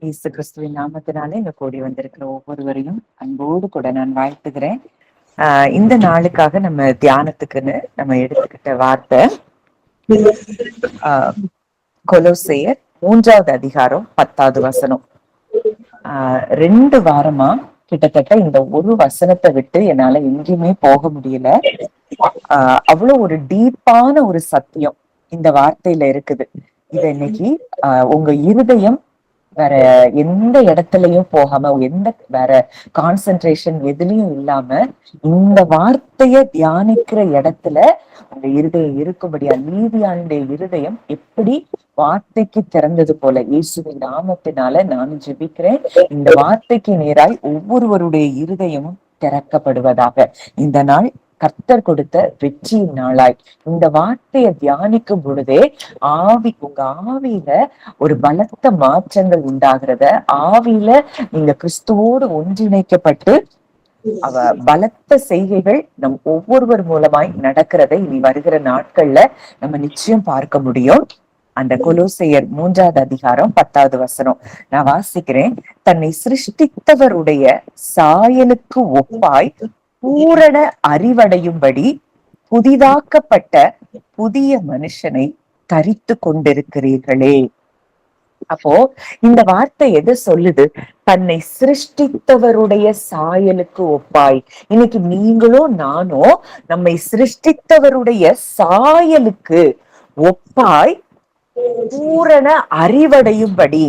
இயேசு கிறிஸ்துவின் நாமத்தினாலே இங்க கூடி வந்திருக்கிற ஒவ்வொருவரையும் அன்போடு கூட நான் வாழ்த்துகிறேன். இந்த நாளுக்காக நம்ம தியானத்துக்குன்னு நம்ம எடுத்துக்கிட்ட வார்த்தை ஆஹ் கொலோசையர் 3வது அதிகாரம் 10வது வசனம். 2 வாரமா கிட்டத்தட்ட இந்த ஒரு வசனத்தை விட்டு என்னால எங்கேயுமே போக முடியல. அவ்வளவு ஒரு டீப்பான ஒரு சத்தியம் இந்த வார்த்தையில இருக்குது. இத இன்னைக்கு உங்க இருதயம் வேற எந்த இடத்துலயும் போகாம, எந்த வேற கான்சென்ட்ரேஷன் எதுலயும் இல்லாம இந்த வார்த்தைய தியானிக்கிற இடத்துல உங்க இருதயம் இருக்கும்படியா, நீதியானுடைய இருதயம் எப்படி வார்த்தைக்கு திறந்தது போல இயேசுவின் நாமத்தினால நானும் ஜெபிக்கிறேன். இந்த வார்த்தைக்கு நேராய் ஒவ்வொருவருடைய இருதயமும் திறக்கப்படுவதாக. இந்த நாள் கர்த்தர் கொடுத்த வெற்றியின் நாளாய் இந்த வார்த்தையை தியானிக்கும் பொழுதே உங்க ஆவியில ஒரு பலத்த மாற்றங்கள் உண்டாகிறத, ஆவியில நீங்க கிறிஸ்துவோடு ஒன்றிணைக்கப்பட்டு பலத்த செய்கைகள் நம் ஒவ்வொருவர் மூலமாய் நடக்கிறதை இனி வருகிற நாட்கள்ல நம்ம நிச்சயம் பார்க்க முடியும். அந்த கொலோசையர் 3வது அதிகாரம் 10வது வசனம் நான் வாசிக்கிறேன். தன்னை சிருஷ்டித்தவருடைய சாயலுக்கு ஒப்பாய் பூரண அறிவடையும்படி புதிதாக்கப்பட்ட புதிய மனுஷனை தரித்து கொண்டிருக்கிறீர்களே. அப்போ இந்த வார்த்தை எதை சொல்லுது? தன்னை சிருஷ்டித்தவருடைய சாயலுக்கு ஒப்பாய். இன்னைக்கு நீங்களும் நானும் நம்மை சிருஷ்டித்தவருடைய சாயலுக்கு ஒப்பாய் பூரண அறிவடையும்படி.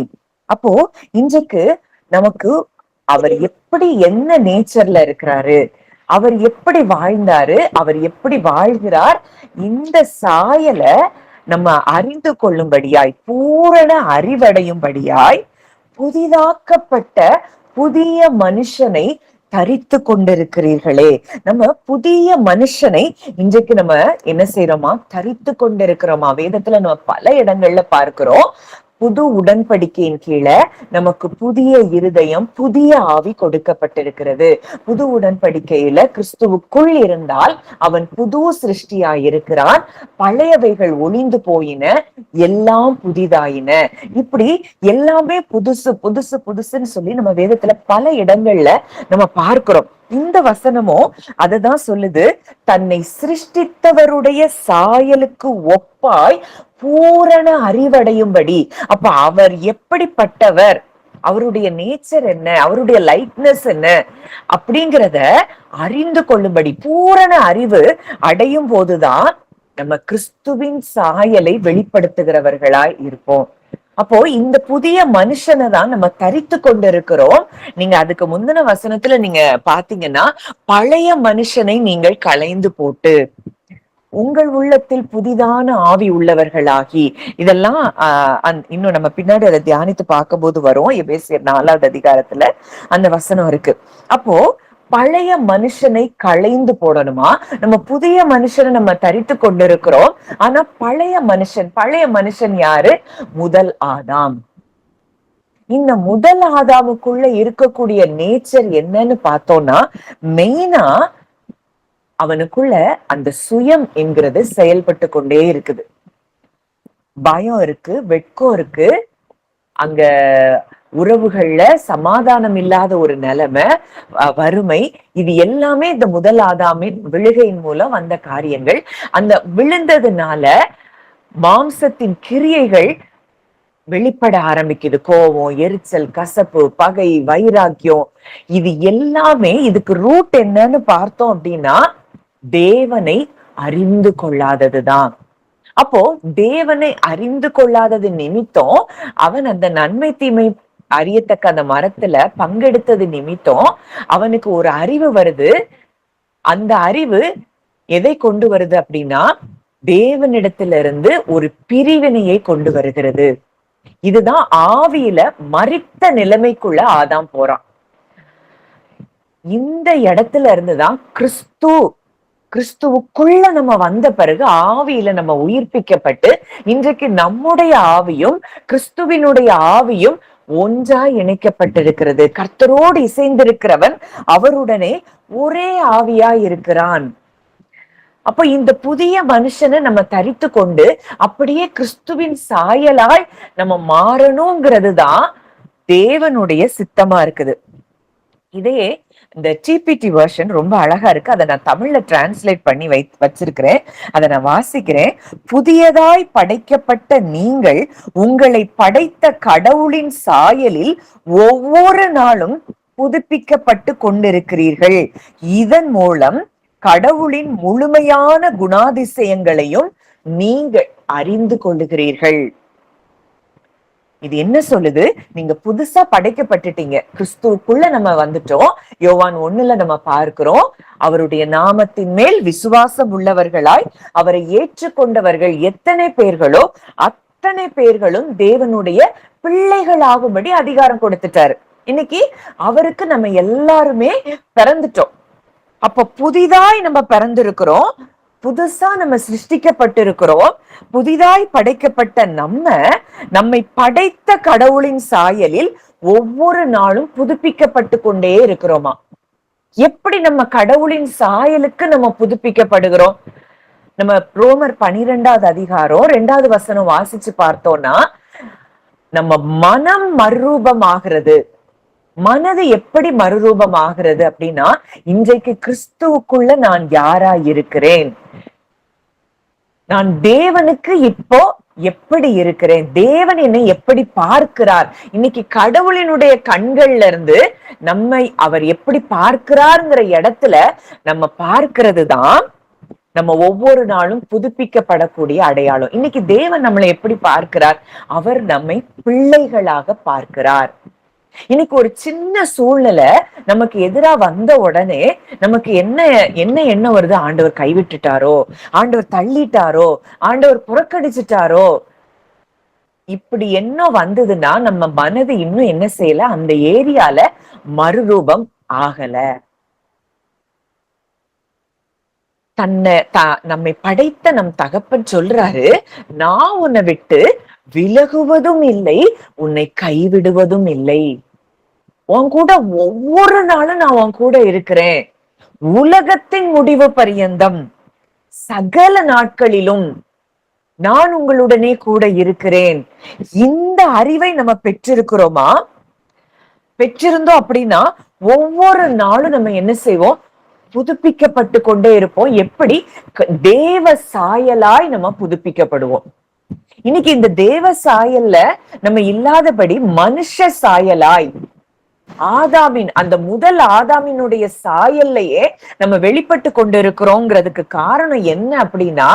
அப்போ இன்றைக்கு நமக்கு அவர் எப்படி என்ன நேச்சர்ல இருக்கிறாரு, அவர் எப்படி வாழ்ந்தாரு, அவர் எப்படி வாழ்கிறார், இந்த சாயலை நம்ம அறிந்து கொள்ளும்படியாய், பூரண அறிவடையும்படியாய் புதிதாக்கப்பட்ட புதிய மனுஷனை தரித்து கொண்டிருக்கிறீர்களே. நம்ம புதிய மனுஷனை இன்றைக்கு நம்ம என்ன செய்யறோமா? தரித்து கொண்டிருக்கிறோமா? வேதத்துல நம்ம பல இடங்கள்ல பார்க்கிறோம். புது உடன்படிக்கையின் கீழே நமக்கு புதிய இருதயம், புதிய ஆவி கொடுக்கப்பட்டிருக்கிறது. புது உடன்படிக்கையில கிறிஸ்துவுக்குள் இருந்தால் அவன் புது சிருஷ்டியாய் இருக்கிறான். பழையவைகள் ஒளிந்து போயின, எல்லாம் புதிதாயின. இப்படி எல்லாமே புதுசு புதுசு புதுசுன்னு சொல்லி நம்ம வேதத்துல பல இடங்கள்ல நம்ம பார்க்கிறோம். இந்த வசனமும் அததான் சொல்லுது. தன்னை சிருஷ்டித்தவருடைய சாயலுக்கு ஒப்பாய் பூரண அறிவடையும்படி. அப்ப அவர் எப்படிப்பட்டவர், அவருடைய நேச்சர் என்ன, அவருடைய லைக்னஸ் என்ன அப்படிங்கிறத அறிந்து கொள்ளும்படி, பூரண அறிவு அடையும் போதுதான் நம்ம கிறிஸ்துவின் சாயலை வெளிப்படுத்துகிறவர்களாய் இருப்போம். அப்போ இந்த புதிய மனுஷனை தான் நம்ம தரித்து கொண்டிருக்கிறோம். நீங்க அதுக்கு முந்தின வசனத்துல நீங்க பாத்தீங்கன்னா, பழைய மனுஷனை நீங்கள் களைந்து போட்டு உங்கள் உள்ளத்தில் புதிதான ஆவி உள்ளவர்களாகி, இதெல்லாம் இன்னும் நம்ம பின்னாடி அதை தியானித்து பார்க்கும் போது வரும். எபேசியர் 4வது அதிகாரத்துல அந்த வசனம் இருக்கு. அப்போ பழைய மனுஷனை களைந்து போடணுமா? நம்ம புதிய மனுஷனை நம்ம தரித்து கொண்டிருக்கிறோம். ஆனா பழைய மனுஷன் யாரு? முதல் ஆதாம். இந்த முதல் ஆதாமுக்குள்ள இருக்கக்கூடிய நேச்சர் என்னன்னு பார்த்தோம்னா, மெயினா அவனுக்குள்ள அந்த சுயம் என்கிறது செயல்பட்டு கொண்டே இருக்குது. பயம் இருக்கு, வெட்கம் இருக்கு, அங்க உறவுகள்ல சமாதானம் இல்லாத ஒரு நிலைமை, வறுமை, இது எல்லாமே இந்த முதல் ஆதாமின் விழுகையின் மூலம் வந்த காரியங்கள். அந்த விழுந்ததுனால மாம்சத்தின் கிரியைகள் வெளிப்பட ஆரம்பிக்குது. கோபம், எரிச்சல், கசப்பு, பகை, வைராக்கியம், இது எல்லாமே இதுக்கு ரூட் என்னன்னு பார்த்தோம் அப்படின்னா தேவனை அறிந்து கொள்ளாததுதான். அப்போ தேவனை அறிந்து கொள்ளாதது நிமித்தம் அவன் அந்த நன்மை தீமை அறியத்தக்க அந்த மரத்துல பங்கெடுத்தது நிமித்தம் அவனுக்கு ஒரு அறிவு வருது. அந்த அறிவு எதை கொண்டு வருது அப்படின்னா, தேவனிடத்திலிருந்து ஒரு பிரிவினையை கொண்டு வருகிறது. இதுதான் ஆவியில மரித்த நிலைமைக்குள்ள ஆதாம் போறான். இந்த இடத்துல இருந்துதான் கிறிஸ்துவுக்குள்ள நம்ம வந்த பிறகு ஆவியில நம்ம உயிர்ப்பிக்கப்பட்டு இன்றைக்கு நம்முடைய ஆவியும் கிறிஸ்துவினுடைய ஆவியும் ஒன்றாய் இணைக்கப்பட்டிருக்கிறது. கர்த்தரோடு இசைந்திருக்கிறவன் அவருடனே ஒரே ஆவியாய் இருக்கிறான். அப்ப இந்த புதிய மனுஷனை நம்ம தரித்து கொண்டு அப்படியே கிறிஸ்துவின் சாயலாய் நம்ம மாறணுங்கிறது தான் தேவனுடைய சித்தமா இருக்குது. இதையே இந்த டிபிடி வெர்ஷன் ரொம்ப அழகா இருக்கு. அதை நான் தமிழ்ல டிரான்ஸ்லேட் பண்ணி வச்சிருக்கிறேன். அதை நான் வாசிக்கிறேன். புதியதாய் படைக்கப்பட்ட நீங்கள் உங்களை படைத்த கடவுளின் சாயலில் ஒவ்வொரு நாளும் புதுப்பிக்கப்பட்டு கொண்டிருக்கிறீர்கள். இதன் மூலம் கடவுளின் முழுமையான குணாதிசயங்களையும் நீங்கள் அறிந்து கொள்ளுகிறீர்கள். இது என்ன சொல்லுது? நீங்க புதுசா படைக்கப்பட்டுட்டீங்க, கிறிஸ்துவுக்குள்ள நம்ம வந்துட்டோம். யோவான் 1 நம்ம பார்க்கிறோம், அவருடைய நாமத்தின் மேல் விசுவாசம் உள்ளவர்களாய் அவரை ஏற்றுக்கொண்டவர்கள் எத்தனை பேர்களோ அத்தனை பேர்களும் தேவனுடைய பிள்ளைகளாகும்படி அதிகாரம் கொடுத்துட்டாரு. இன்னைக்கு அவருக்கு நம்ம எல்லாருமே பிறந்துட்டோம். அப்ப புதிதாய் நம்ம பிறந்திருக்கிறோம், புதுசா நம்ம சிருஷ்டிக்கப்பட்டிருக்கிறோம். புதிதாய் படைக்கப்பட்ட நம்மை படைத்த கடவுளின் சாயலில் ஒவ்வொரு நாளும் புதுப்பிக்கப்பட்டு கொண்டே இருக்கிறோமா? எப்படி நம்ம கடவுளின் சாயலுக்கு நம்ம புதுப்பிக்கப்படுகிறோம்? நம்ம ரோமர் 12வது அதிகாரம் 2வது வசனம் வாசிச்சு பார்த்தோம்னா, நம்ம மனம் மறுரூபம் ஆகிறது. மனது எப்படி மறுரூபம் ஆகிறது அப்படின்னா, இன்றைக்கு கிறிஸ்துவுக்குள்ள நான் யாரா இருக்கிறேன், நான் தேவனுக்கு இப்போ எப்படி இருக்கிறேன், தேவன் என்னை எப்படி பார்க்கிறார். இன்னைக்கு கடவுளினுடைய கண்கள்ல இருந்து நம்மை அவர் எப்படி பார்க்கிறார்ங்கிற இடத்துல நம்ம பார்க்கிறது தான் நம்ம ஒவ்வொரு நாளும் புதுப்பிக்கப்படக்கூடிய அடையாளம். இன்னைக்கு தேவன் நம்மளை எப்படி பார்க்கிறார்? அவர் நம்மை பிள்ளைகளாக பார்க்கிறார். இன்னைக்கு ஒரு சின்ன சூழ்நிலை நமக்கு எதிரா வந்த உடனே நமக்கு என்ன எண்ணம் வருது? ஆண்டவர் கைவிட்டுட்டாரோ, ஆண்டவர் தள்ளிட்டாரோ, ஆண்டவர் புறக்கணிச்சுட்டாரோ, இப்படி என்ன வந்ததுன்னா நம்ம மனது இன்னும் என்ன செய்யல, அந்த ஏரியால மறுரூபம் ஆகல. நம்மை படைத்த நம் தகப்பன் சொல்றாரு, நான் உன்னை விட்டு விலகுவதும் இல்லை, உன்னை கைவிடுவதும் இல்லை. உன் கூட ஒவ்வொரு நாளும் நான் உன் கூட இருக்கிறேன். உலகத்தின் முடிவு பரியந்தம் சகல நாட்களிலும் நான் உங்களுடனே கூட இருக்கிறேன். இந்த அறிவை நம்ம பெற்றிருக்கிறோமா? பெற்றிருந்தோம் அப்படின்னா ஒவ்வொரு நாளும் நம்ம என்ன செய்வோம்? புதுப்பிக்கப்பட்டு கொண்டே இருப்போம். எப்படி? தேவ சாயலாய் நம்ம புதுப்பிக்கப்படுவோம். இன்னைக்கு இந்த தேவ சாயல்ல நம்ம இல்லாதபடி மனுஷ சாயலாய், ஆதாமின் அந்த முதல் ஆதாமினுடைய சாயல்லையே நம்ம வெளிப்பட்டு கொண்டு இருக்கிறோங்கிறதுக்கு காரணம் என்ன அப்படின்னா,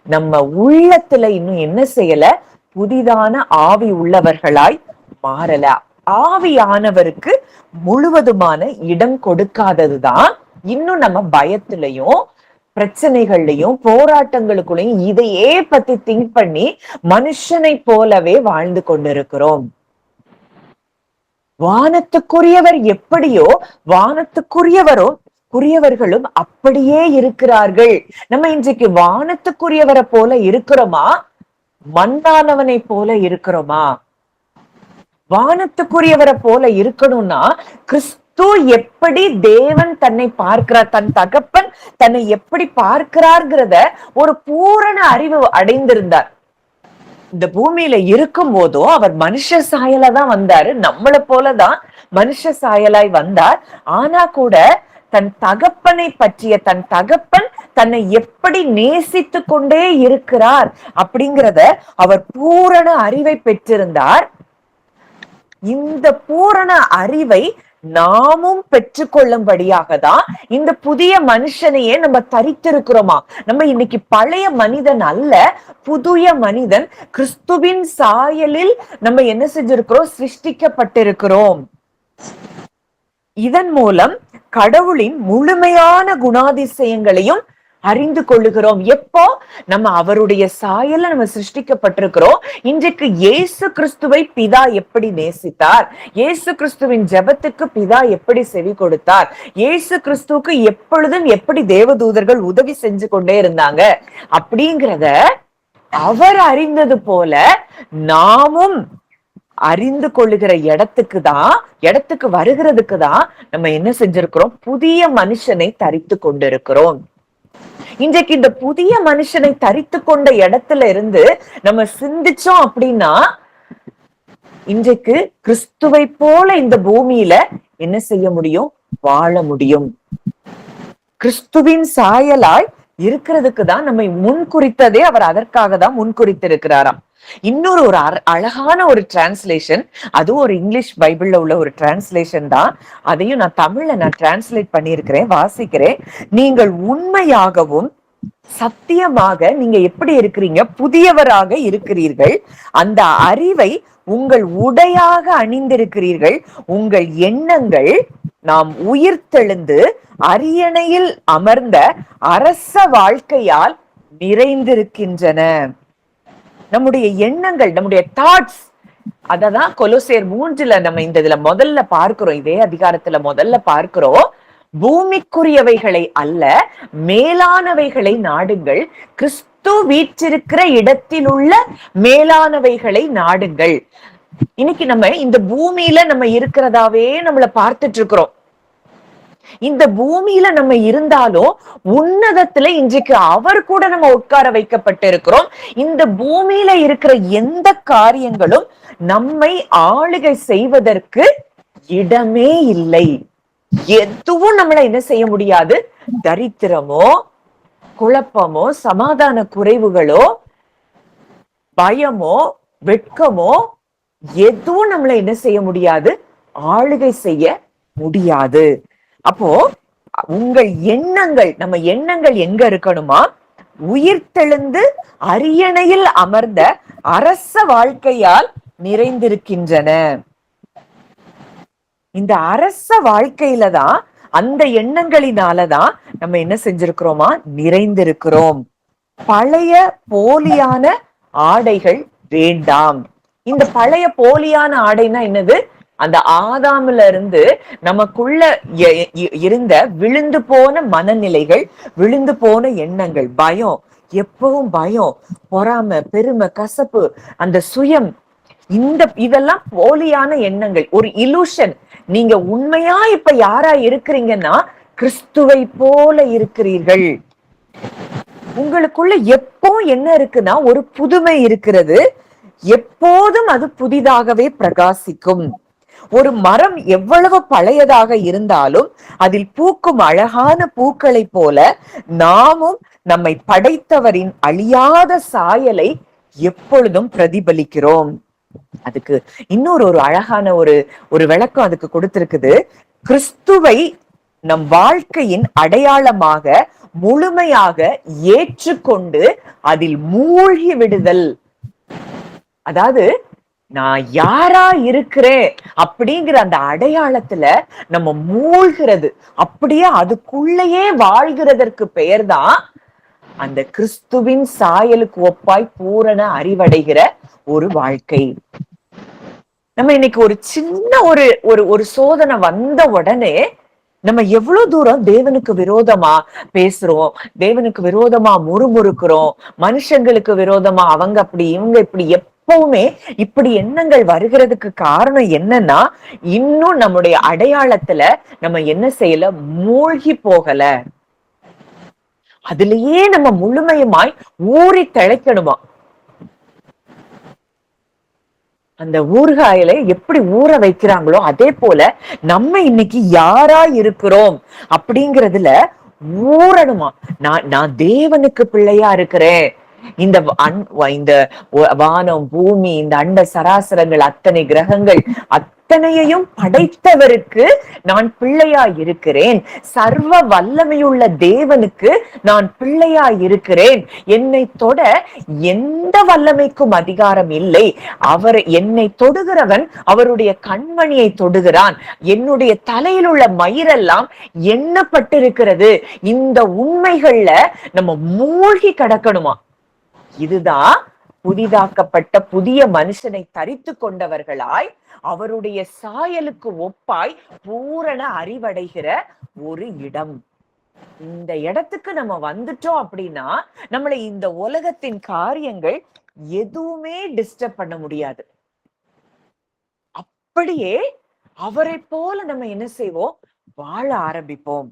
நம்ம உள்ளத்துல இன்னும் என்ன செய்யல, புதிதான ஆவி உள்ளவர்களாய் மாறல. ஆவியானவருக்கு முழுவதுமான இடம் கொடுக்காததுதான் இன்னும் நம்ம பயத்திலையும் பிரச்சனைகள்லையும் போராட்டங்களுக்குள்ளயும் இதையே பத்தி திங்க் பண்ணி மனுஷனை போலவே வாழ்ந்து கொண்டிருக்கிறோம். வானத்துக்குரியவர் எப்படியோ வானத்துக்குரியவர்களும் அப்படியே இருக்கிறார்கள். நம்ம இன்றைக்கு வானத்துக்குரியவரை போல இருக்கிறோமா, மண்ணானவனை போல இருக்கிறோமா? வானத்துக்குரியவரை போல இருக்கணும்னா கிறிஸ்து எப்படி தேவன் தன்னை பார்க்கிறார், தன் தகப்பன் தன்னை எப்படி பார்க்கிறார்கிறத ஒரு பூரண அறிவு அடைந்திருந்தார். இந்த பூமியில இருக்கும் போதும் அவர் மனுஷ சாயலா தான் வந்தாரு, நம்மளை போலதான் மனுஷ சாயலாய் வந்தார். ஆனா கூட தன் தகப்பனை பற்றிய, தன் தகப்பன் தன்னை எப்படி நேசித்து கொண்டே இருக்கிறார் அப்படிங்கிறத அவர் பூரண அறிவை பெற்றிருந்தார். இந்த பூரண அறிவை நாமும் பெற்றுக்கொள்ளும்படியாக தான் இந்த புதிய மனுஷனையே நம்ம தரித்திருக்கிறோமா. நம்ம இன்னைக்கு பழைய மனிதன் அல்ல, புதிய மனிதன், கிறிஸ்துவின் சாயலில் நம்ம என்ன செஞ்சிருக்கிறோம்? சிருஷ்டிக்கப்பட்டிருக்கிறோம். இதன் மூலம் கடவுளின் முழுமையான குணாதிசயங்களையும் அறிந்து கொள்ளுகிறோம். எப்போ? நம்ம அவருடைய சாயல்ல நம்ம சிருஷ்டிக்கப்பட்டிருக்கிறோம். இன்றைக்கு இயேசு கிறிஸ்துவை பிதா எப்படி நேசித்தார், இயேசு கிறிஸ்துவின் ஜெபத்துக்கு பிதா எப்படி செவி கொடுத்தார், இயேசு கிறிஸ்துவுக்கு எப்பொழுதும் எப்படி தேவதூதர்கள் உதவி செஞ்சு கொண்டே இருந்தாங்க அப்படிங்கிறத அவர் அறிந்தது போல நாமும் அறிந்து கொள்ளுகிற இடத்துக்கு வருகிறதுக்கு தான் நம்ம என்ன செஞ்சிருக்கிறோம்? புதிய மனுஷனை தரித்து கொண்டிருக்கிறோம். இன்றைக்கு இந்த புதிய மனுஷனை தரித்து கொண்ட இடத்துல இருந்து நம்ம சிந்திச்சோம் அப்படின்னா, இன்றைக்கு கிறிஸ்துவை போல இந்த பூமியில என்ன செய்ய முடியும்? வாழ முடியும். கிறிஸ்துவின் சாயலாய் இருக்கிறதுக்கு தான் நம்மை முன்குறித்ததே அவர் அதற்காக தான் முன்குறித்திருக்கிறாராம். இன்னொரு ஒரு அழகான ஒரு டிரான்ஸ்லேஷன், அதுவும் ஒரு இங்கிலீஷ் பைபிள்ல உள்ள ஒரு டிரான்ஸ்லேஷன் தான். அதையும் நான் தமிழ்ல டிரான்ஸ்லேட் பண்ணியிருக்கிறேன், வாசிக்கிறேன். நீங்கள் உண்மையாகவும் சத்தியமாக நீங்க எப்படி இருக்கிறீங்க? புதியவராக இருக்கிறீர்கள். அந்த அறிவை உங்கள் உடையாக அணிந்திருக்கிறீர்கள். உங்கள் எண்ணங்கள் நாம் உயிர்த்தெழுந்து அரியணையில் அமர்ந்த அரச வாழ்க்கையால் நிறைந்திருக்கின்றன. நம்முடைய எண்ணங்கள், நம்முடைய தாட்ஸ், அததான் கொலோசியர் 3 நம்ம இந்த இதுல முதல்ல பார்க்கிறோம். இதே அதிகாரத்துல முதல்ல பார்க்கிறோம். பூமிக்குரியவைகளை அல்ல, மேலானவைகளை நாடுங்கள். கிறிஸ்து வீற்றிருக்கிற இடத்தில் உள்ள மேலானவைகளை நாடுங்கள். இன்னைக்கு நம்ம இந்த பூமியில நம்ம இருக்கிறதாவே நம்மள பார்த்துட்டு இருக்கிறோம். இந்த பூமியில நம்ம இருந்தாலும் உன்னதத்துல இன்றைக்கு அவர் கூட நம்ம உட்கார வைக்கப்பட்டு இருக்கிறோம். இந்த பூமியில இருக்கிற எந்த காரியங்களும் நம்மை ஆளுகை செய்வதற்கு இடமே இல்லை. எதுவும் நம்மள என்ன செய்ய முடியாது. தரித்திரமோ, குழப்பமோ, சமாதான குறைவுகளோ, பயமோ, வெட்கமோ, எதுவும் நம்மள என்ன செய்ய முடியாது, ஆளுகை செய்ய முடியாது. அப்போ உங்கள் எண்ணங்கள், நம்ம எண்ணங்கள் எங்க இருக்கணுமா? உயிர்த்தெழுந்து அரியணையில் அமர்ந்த அரச வாழ்க்கையால் நிறைந்திருக்கின்றன. இந்த அரச வாழ்க்கையில தான், அந்த எண்ணங்களினாலதான் நம்ம என்ன செஞ்சிருக்கிறோமா? நிறைந்திருக்கிறோம். பழைய போலியான ஆடைகள் வேண்டாம். இந்த பழைய போலியான ஆடைனா என்னது? அந்த ஆதாமில இருந்து நமக்குள்ள இருந்த விழுந்து போன மனநிலைகள், விழுந்து போன எண்ணங்கள், பயம், எப்பவும் பயம், பொறாமை, பெருமை, கசப்பு, அந்த சுயம், இதெல்லாம் போலியான எண்ணங்கள், ஒரு இலூஷன். நீங்க உண்மையா இப்ப யாரா இருக்கிறீங்கன்னா கிறிஸ்துவை போல இருக்கிறீர்கள். உங்களுக்குள்ள எப்போ என்ன இருக்குன்னா ஒரு புதுமை இருக்கிறது. எப்போதும் அது புதிதாகவே பிரகாசிக்கும். ஒரு மரம் எவ்வளவு பழையதாக இருந்தாலும் அதில் பூக்கும் அழகான பூக்களை போல நாமும் நம்மை படைத்தவரின் அழியாத சாயலை எப்பொழுதும் பிரதிபலிக்கிறோம். அதுக்கு இன்னொரு அழகான ஒரு விளக்கம் அதுக்கு கொடுத்திருக்குது. கிறிஸ்துவை நம் வாழ்க்கையின் அடையாளமாக முழுமையாக ஏற்றுக்கொண்டு அதில் மூழ்கி விடுதல். அதாவது நான் யாரா இருக்கிறேன் அப்படிங்கிற அந்த அடையாளத்துல நம்ம மூழ்கிறது, அப்படியே அதுக்குள்ளேயே வாழ்கிறதற்கு பெயர்தான் அந்த கிறிஸ்துவின் சாயலுக்கு ஒப்பாய் பூரண அறிவடைகிற ஒரு வாழ்க்கை. நம்ம இன்னைக்கு ஒரு சின்ன ஒரு சோதனை வந்த உடனே நம்ம எவ்வளவு தூரம் தேவனுக்கு விரோதமா பேசுறோம், தேவனுக்கு விரோதமா முறுமுறுக்கிறோம், மனுஷங்களுக்கு விரோதமா அவங்க அப்படி இவங்க இப்படி. எப்பவுமே இப்படி எண்ணங்கள் வருகிறதுக்கு காரணம் என்னன்னா, இன்னும் நம்முடைய அடையாளத்துல நம்ம என்ன செய்யல, மூழ்கி போகல. அதுலயே நம்ம முழுமையுமாய் ஊறி திளைக்கணுமா. அந்த ஊறுகாயில எப்படி ஊற வைக்கிறாங்களோ அதே போல நம்ம இன்னைக்கு யாரா இருக்கிறோம் அப்படிங்கறதுல ஊறணுமா. நான் தேவனுக்கு பிள்ளையா இருக்கிறேன். இந்த வானம், பூமி, இந்த அண்ட சராசரங்கள், அத்தனை கிரகங்கள் அத்தனையையும் படைத்தவருக்கு நான் பிள்ளையா இருக்கிறேன். சர்வ வல்லமையுள்ள தேவனுக்கு நான் பிள்ளையா இருக்கிறேன். என்னை தொட எந்த வல்லமைக்கும் அதிகாரம் இல்லை. அவர் என்னை தொடுகிறவன் அவருடைய கண்மணியை தொடுகிறான். என்னுடைய தலையில் உள்ள மயிரெல்லாம் எண்ணப்பட்டிருக்கிறது. இந்த உண்மைகள்ல நம்ம மூழ்கி கிடக்கணுமா. இதுதான் புதிதாக்கப்பட்ட புதிய மனுஷனை தரித்து கொண்டவர்களாய் அவருடைய சாயலுக்கு ஒப்பாய் பூரண அறிவடைகிற ஒரு இடம். இந்த இடத்துக்கு நம்ம வந்துட்டோம் அப்படின்னா நம்மளை இந்த உலகத்தின் காரியங்கள் எதுவுமே டிஸ்டர்ப் பண்ண முடியாது. அப்படியே அவரை போல நம்ம என்ன செய்வோம், வாழ ஆரம்பிப்போம்.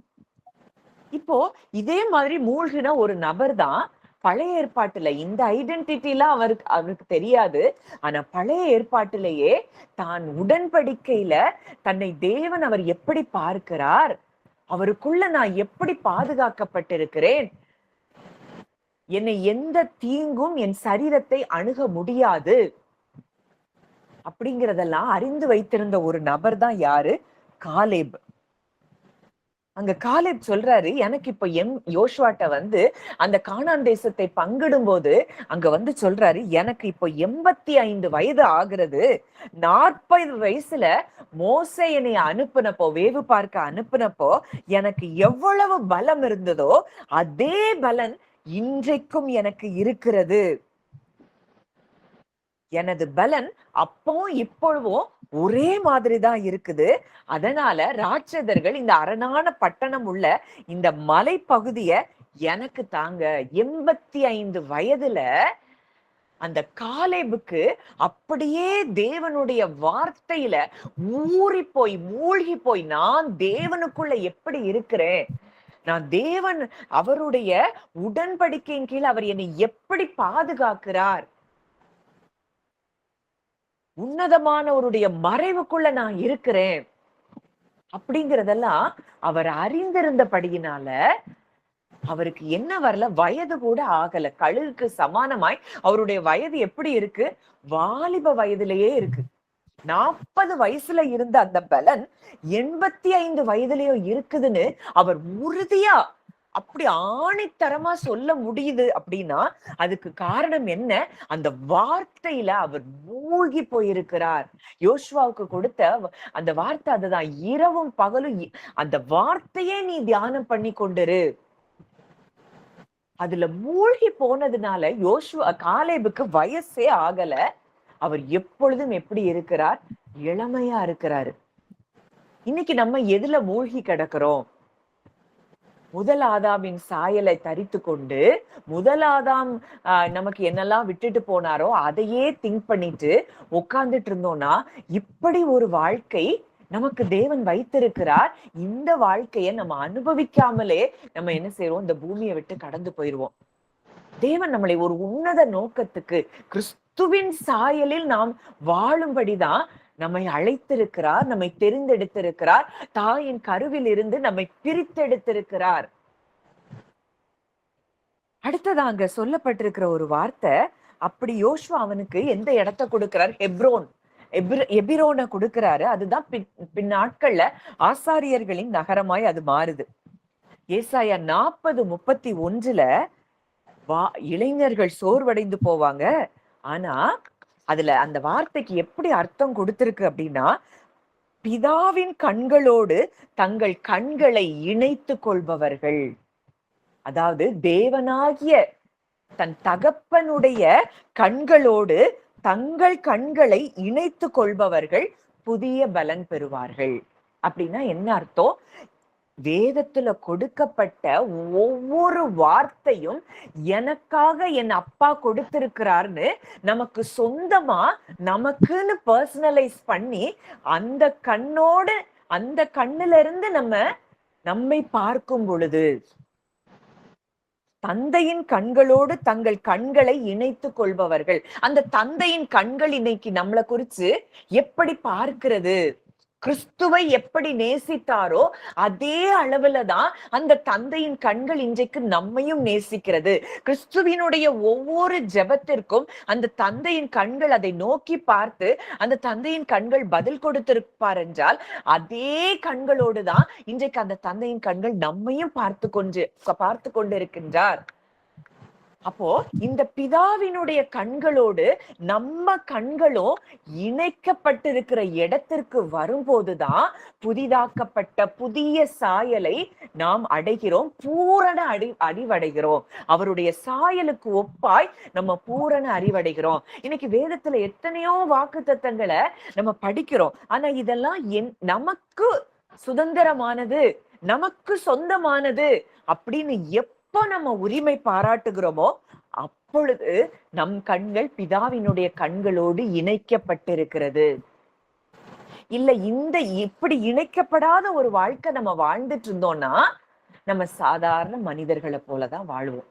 இப்போ இதே மாதிரி மூழ்கின ஒரு நபர் தான் பழைய ஏற்பாட்டுல இந்த ஐடென்டிட்டிலாம் அவருக்கு தெரியாது. ஆனா பழைய ஏற்பாட்டிலேயே தான் உடன்படிக்கையில தன்னை தேவன் அவர் எப்படி பார்க்கிறார், அவருக்குள்ள நான் எப்படி பாதுகாக்கப்பட்டிருக்கிறேன், என்னை எந்த தீங்கும் என் சரீரத்தை அணுக முடியாது அப்படிங்கிறதெல்லாம் அறிந்து வைத்திருந்த ஒரு நபர் தான் யாரு? காலேப். அங்க காலேப் சொல்றாரு, எனக்கு இப்ப யோசுவாட்ட வந்து அந்த கானான் தேசத்தை பங்கிடும் போது அங்க வந்து சொல்றாரு, எனக்கு இப்போ 85 வயது ஆகிறது. 40 வயசுல மோசே என்னை அனுப்புனப்போ, வேவு பார்க்க அனுப்புனப்போ எனக்கு எவ்வளவு பலம் இருந்ததோ அதே பலன் இன்றைக்கும் எனக்கு இருக்கிறது. எனது பலன் அப்போ இப்பொழுதும் ஒரே மாதிரிதான் இருக்குது. அதனால ராட்சதர்கள் இந்த அரணான பட்டணம் உள்ள இந்த மலை பகுதிய எனக்கு தாங்க. 85 வயதுல அந்த காலேபுக்கு அப்படியே தேவனுடைய வார்த்தையில ஊறி போய் மூழ்கி போய், நான் தேவனுக்குள்ள எப்படி இருக்கிறேன், நான் தேவன் அவருடைய உடன்படிக்கையின் கீழ் அவர் என்னை எப்படி பாதுகாக்கிறார், உன்னதமானவருடைய மறைவுக்குள்ள நான் இருக்கிறேன் அப்படிங்கறதெல்லாம் அவர் அறிந்திருந்தபடியினால அவருக்கு என்ன வரல, வயது கூட ஆகல. கழுகுக்கு சமானமாய் அவருடைய வயது எப்படி இருக்கு? வாலிப வயதிலேயே இருக்கு. 40 வயசுல இருந்த அந்த பலன் 85 வயதிலேயோ இருக்குதுன்னு அவர் உறுதியா அப்படி ஆணித்தரமா சொல்ல முடியுது. அப்படின்னா அதுக்கு காரணம் என்ன? அந்த வார்த்தையில அவர் மூழ்கி போயிருக்கிறார். யோசுவாவுக்கு கொடுத்த அந்த வார்த்தை அதுதான், இரவும் பகலும் அந்த வார்த்தையே நீ தியானம் பண்ணி கொண்டிரு. அதுல மூழ்கி போனதுனால காலேபுக்கு வயசே ஆகல. அவர் எப்பொழுதும் எப்படி இருக்கிறார்? இளமையா இருக்கிறாரு. இன்னைக்கு நம்ம எதுல மூழ்கி கிடக்கிறோம்? முதல் ஆதாமின் சாயலை தரித்து கொண்டு, முதல் ஆதாம் நமக்கு என்னெல்லாம் விட்டுட்டு போனாரோ அதையே திங்க் பண்ணிட்டு உட்கார்ந்துட்டு இருந்தோம்னா இப்படி ஒரு வாழ்க்கை நமக்கு தேவன் வைத்திருக்கிறார். இந்த வாழ்க்கைய நம்ம அனுபவிக்காமலே நம்ம என்ன செய்யறோம்? இந்த பூமியை விட்டு கடந்து போயிருவோம். தேவன் நம்மளை ஒரு உன்னத நோக்கத்துக்கு, கிறிஸ்துவின் சாயலில் நாம் வாழும்படிதான் நம்மை அழைத்திருக்கிறார், நம்மை தெரிந்தெடுத்திருக்கிறார், தாயின் கருவில் இருந்து நம்மை பிரித்தெடுத்திருக்கிறார். அடுத்ததா அங்க சொல்லப்பட்டிருக்கிற ஒரு வார்த்தை, அப்படி யோசுவா அவனுக்கு எந்த இடத்தை கொடுக்கிறார்? எபிரோனை கொடுக்கிறாரு. அதுதான் பின் நாட்கள்ல ஆசாரியர்களின் நகரமாய் அது மாறுது. ஏசாயா 40:31 இளைஞர்கள் சோர்வடைந்து போவாங்க. ஆனா அதுல அந்த வார்த்தைக்கு எப்படி அர்த்தம் கொடுத்திருக்கு அப்படின்னா, பிதாவின் கண்களோடு தங்கள் கண்களை இணைத்து கொள்பவர்கள். அதாவது தேவனாகிய தன் தகப்பனுடைய கண்களோடு தங்கள் கண்களை இணைத்து கொள்பவர்கள் புதிய பலன் பெறுவார்கள். அப்படின்னா என்ன அர்த்தம்? வேதத்துல கொடுக்கப்பட்ட ஒவ்வொரு வார்த்தையும் எனக்காக என் அப்பா கொடுத்திருக்கிறார்னு நமக்கு சொந்தமா நமக்குன்னு பர்சனலைஸ் பண்ணி அந்த கண்ணோடு அந்த கண்ணுல இருந்து நம்மை பார்க்கும் பொழுது, தந்தையின் கண்களோடு தங்கள் கண்களை இணைத்துக் கொள்பவர்கள். அந்த தந்தையின் கண்கள் இன்னைக்கு நம்மளை குறிச்சு எப்படி பார்க்கிறது? கிறிஸ்துவை எப்படி நேசித்தாரோ அதே அளவுலதான் அந்த தந்தையின் கண்கள் இன்றைக்கு நம்மையும் நேசிக்கிறது. கிறிஸ்துவினுடைய ஒவ்வொரு ஜெபத்திற்கும் அந்த தந்தையின் கண்கள் அதை நோக்கி பார்த்து அந்த தந்தையின் கண்கள் பதில் கொடுத்திருப்பார் என்றால், அதே கண்களோடுதான் இன்றைக்கு அந்த தந்தையின் கண்கள் நம்மையும் பார்த்து கொண்டிருக்கின்றார். அப்போ இந்த பிதாவினுடைய கண்களோடு நம்ம கண்களும் இணைக்கப்பட்டிருக்கிற இடத்திற்கு வரும்போதுதான் புதிதாக்கப்பட்ட புதிய சாயலை நாம் அடைகிறோம், பூரண அறிவடைகிறோம். அவருடைய சாயலுக்கு ஒப்பாய் நம்ம பூரண அறிவடைகிறோம். இன்னைக்கு வேதத்துல எத்தனையோ வாக்குத்தத்தங்களை நம்ம படிக்கிறோம். ஆனா இதெல்லாம் நமக்கு சுதந்திரமானது, நமக்கு சொந்தமானது அப்படின்னு எப்ப நம்ம உரிமை பாராட்டுகிறோமோ அப்பொழுது நம் கண்கள் பிதாவினுடைய கண்களோடு இணைக்கப்பட்டிருக்கிறது. இல்ல இந்த இப்படி இணைக்கப்படாத ஒரு வாழ்க்கை நம்ம வாழ்ந்துட்டு இருந்தோம்னா நம்ம சாதாரண மனிதர்களை போலதான் வாழ்வோம்.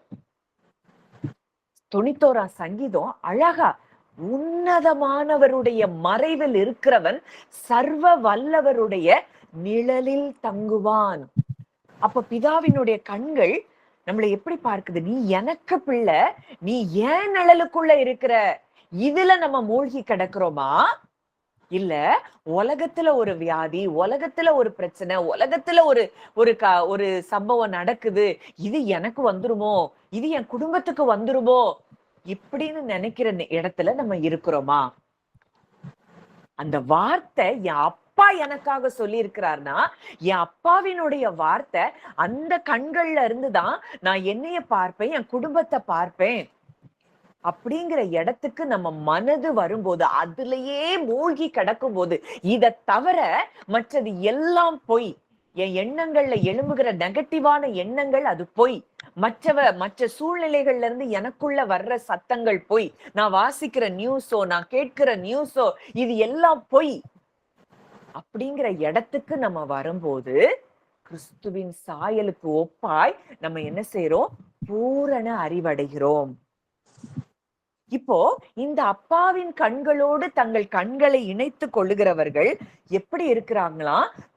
91ஆம் சங்கீதம் அழகா, உன்னதமானவருடைய மறைவில் இருக்கிறவன் சர்வ வல்லவருடைய நிழலில் தங்குவான். அப்ப பிதாவினுடைய கண்கள் நம்மளை எப்படி பார்க்குது? நீ எனக்கு பிள்ளை, நீ ஏன் நிழலுக்குள்ள இருக்கிற. இதுல நம்ம மூழ்கி கிடக்குறோமா? இல்ல உலகத்துல ஒரு வியாதி, உலகத்துல ஒரு பிரச்சனை, உலகத்துல ஒரு ஒரு ஒரு சம்பவம் நடக்குது, இது எனக்கு வந்துருமோ, இது என் குடும்பத்துக்கு வந்துருமோ இப்படின்னு நினைக்கிற இடத்துல நம்ம இருக்கிறோமா? அந்த வார்த்தை என் அப்பா எனக்காக சொல்லி இருக்கிறார்னா, என் அப்பாவினுடைய வார்த்தை அந்த கண்கள்ல இருந்துதான் நான் என்னைய பார்ப்பேன், என் குடும்பத்தை பார்ப்பேன் அப்படிங்கிற இடத்துக்கு நம்ம மனது வரும்போது, அதுலயே மூழ்கி கிடக்கும் போது, இத தவிர மற்றது எல்லாம் பொய். என் எண்ணங்கள்ல எழும்புகிற நெகட்டிவான எண்ணங்கள் அது பொய். மற்ற சூழ்நிலைகள்ல இருந்து எனக்குள்ள வர்ற சத்தங்கள் பொய். நான் வாசிக்கிற நியூஸோ, நான் கேட்கிற நியூஸோ, இது எல்லாம் பொய். அப்படிங்கிற இடத்துக்கு நம்ம வரும்போது, கிறிஸ்துவின் சாயலுக்கு ஒப்பாய் நம்ம என்ன செய்யறோம்? பூரண அறிவடைகிறோம். இப்போ இந்த அப்பாவின் கண்களோடு தங்கள் கண்களை இணைத்துக் கொள்ளுகிறவர்கள் எப்படி இருக்கிறாங்களா?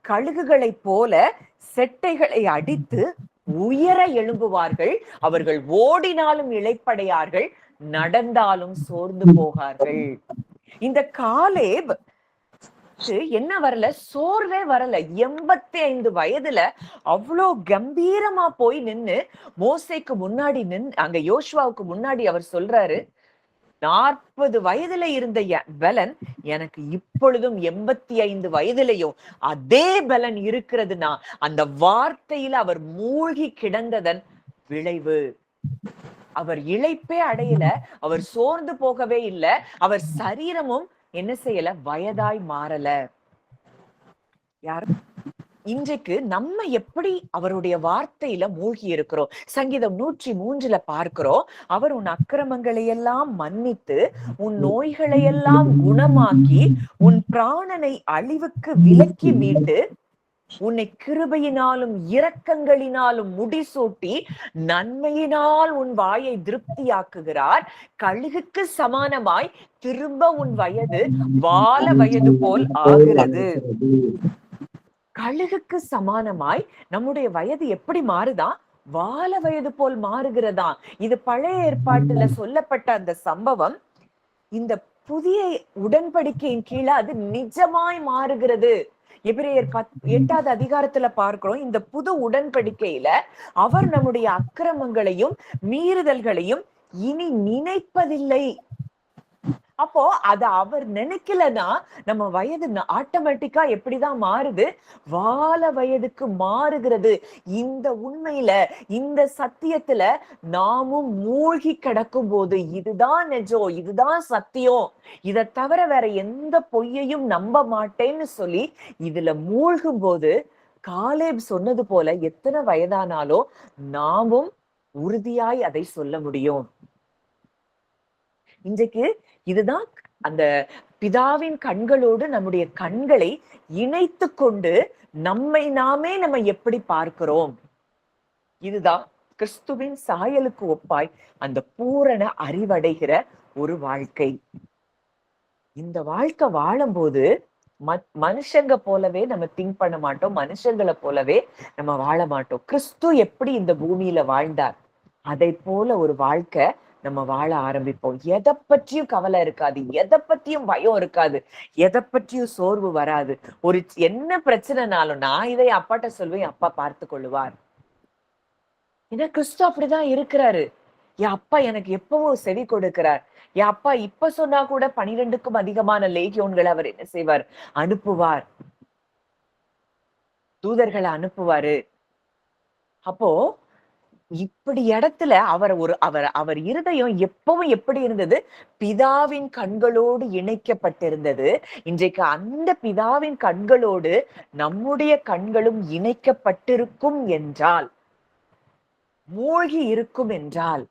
கழுகுகளை போல செட்டைகளை அடித்து உயர எழும்புவார்கள். அவர்கள் ஓடினாலும் இளைப்படையார்கள், நடந்தாலும் சோர்ந்து போகார்கள். இந்த காலேப் என்ன வரல? சோர்வே வரல. 85 வயதுல அவ்வளோ கம்பீரமா போய் நின்னு மோசேக்கு முன்னாடி அங்க யோசுவாவுக்கு முன்னாடி அவர் சொல்றாரு, 40 வயதுல இருந்த பலன் எனக்கு இப்பொழுதும் 85 வயதிலையும் அதே பலன் இருக்கிறதுனா அந்த வார்த்தையில அவர் மூழ்கி கிடந்ததன் விளைவு. அவர் இளைப்பே அடையல, அவர் சோர்ந்து போகவே இல்லை, அவர் சரீரமும் என்ன செய்யல? வயதாய் மாறல. யாரும் இன்றைக்கு நம்ம எப்படி அவருடைய வார்த்தையில மூழ்கி இருக்கிறோம்? சங்கீதம் 103 பார்க்கிறோம், அவர் உன் அக்கிரமங்களை எல்லாம் மன்னித்து, உன் நோய்களை எல்லாம் குணமாக்கி, உன் பிராணனை அழிவுக்கு விலக்கி மீட்டு, உன்னை கிருபையினாலும் இரக்கங்களினாலும் முடிசூட்டி, நன்மையினால் உன் வாயை திருப்தியாக்குகிறார். கழுகுக்கு சமானமாய் திரும்ப உன் வயது வால வயது போல் ஆகிறது. கழுகுக்கு சமானமாய் நம்முடைய வயது எப்படி மாறுதான்? வால வயது போல் மாறுகிறதா. இது பழைய ஏற்பாட்டுல சொல்லப்பட்ட அந்த சம்பவம் இந்த புதிய உடன்படிக்கையின் கீழே அது நிஜமாய் மாறுகிறது. எபிரேயர் 8வது அதிகாரத்துல பார்க்கிறோம், இந்த புது உடன்படிக்கையில அவர் நம்முடைய அக்கிரமங்களையும் மீறுதல்களையும் இனி நினைப்பதில்லை. அப்போ அத அவர் நினைக்கலன்னா நம்ம வயது ஆட்டோமேட்டிக்கா எப்படிதான் மாறுது? வால வயதுக்கு மாறுகிறது. இந்த உண்மையில, இந்த சத்தியத்துல நாமும் மூழ்கி கிடக்கும் போது, இதுதான் நிஜம், இதுதான் சத்தியம், இதை தவிர வேற எந்த பொய்யையும் நம்ப மாட்டேன்னு சொல்லி இதுல மூழ்கும் போது, காலேப் சொன்னது போல எத்தனை வயதானாலும் நாமும் உறுதியாய் அதை சொல்ல முடியும். இன்றைக்கு இதுதான் அந்த பிதாவின் கண்களோடு நம்முடைய கண்களை இணைத்து கொண்டு நம்மை நாமே நம்ம எப்படி பார்க்கிறோம்? இதுதான் கிறிஸ்துவின் சாயலுக்கு ஒப்பாய் அந்த பூரண அறிவடைகிற ஒரு வாழ்க்கை. இந்த வாழ்க்கை வாழும்போது மனுஷங்க போலவே நம்ம திங்க் பண்ண மாட்டோம், மனுஷங்களை போலவே நம்ம வாழ மாட்டோம். கிறிஸ்து எப்படி இந்த பூமியில வாழ்ந்தார், அதை போல ஒரு வாழ்க்கை நம்ம வாழ ஆரம்பிப்போம். எதை பற்றியும் கவலை இருக்காது, எதை பத்தியும் பயம் இருக்காது, எதை பற்றியும் சோர்வு வராது. ஒரு என்ன பிரச்சனைனாலும் நான் இதை அப்பாட்ட சொல்வேன், அப்பா பார்த்து கொள்ளுவார். ஏன்னா கிறிஸ்து அப்படிதான் இருக்கிறாரு. என் அப்பா எனக்கு எப்பவோ செவி கொடுக்கிறார். என் அப்பா இப்ப சொன்னா கூட 12க்கும் அதிகமான லேகியோன்களை அவர் என்ன செய்வார்? அனுப்புவார், தூதர்களை அனுப்புவாரு. அப்போ இப்படி இடத்துல அவர் இருதயம் எப்பவும் எப்படி இருந்தது? பிதாவின் கண்களோடு இணைக்கப்பட்டிருந்தது. இன்றைக்கு அந்த பிதாவின் கண்களோடு நம்முடைய கண்களும் இணைக்கப்பட்டிருக்கும் என்றால், மூழ்கி இருக்கும் என்றால்,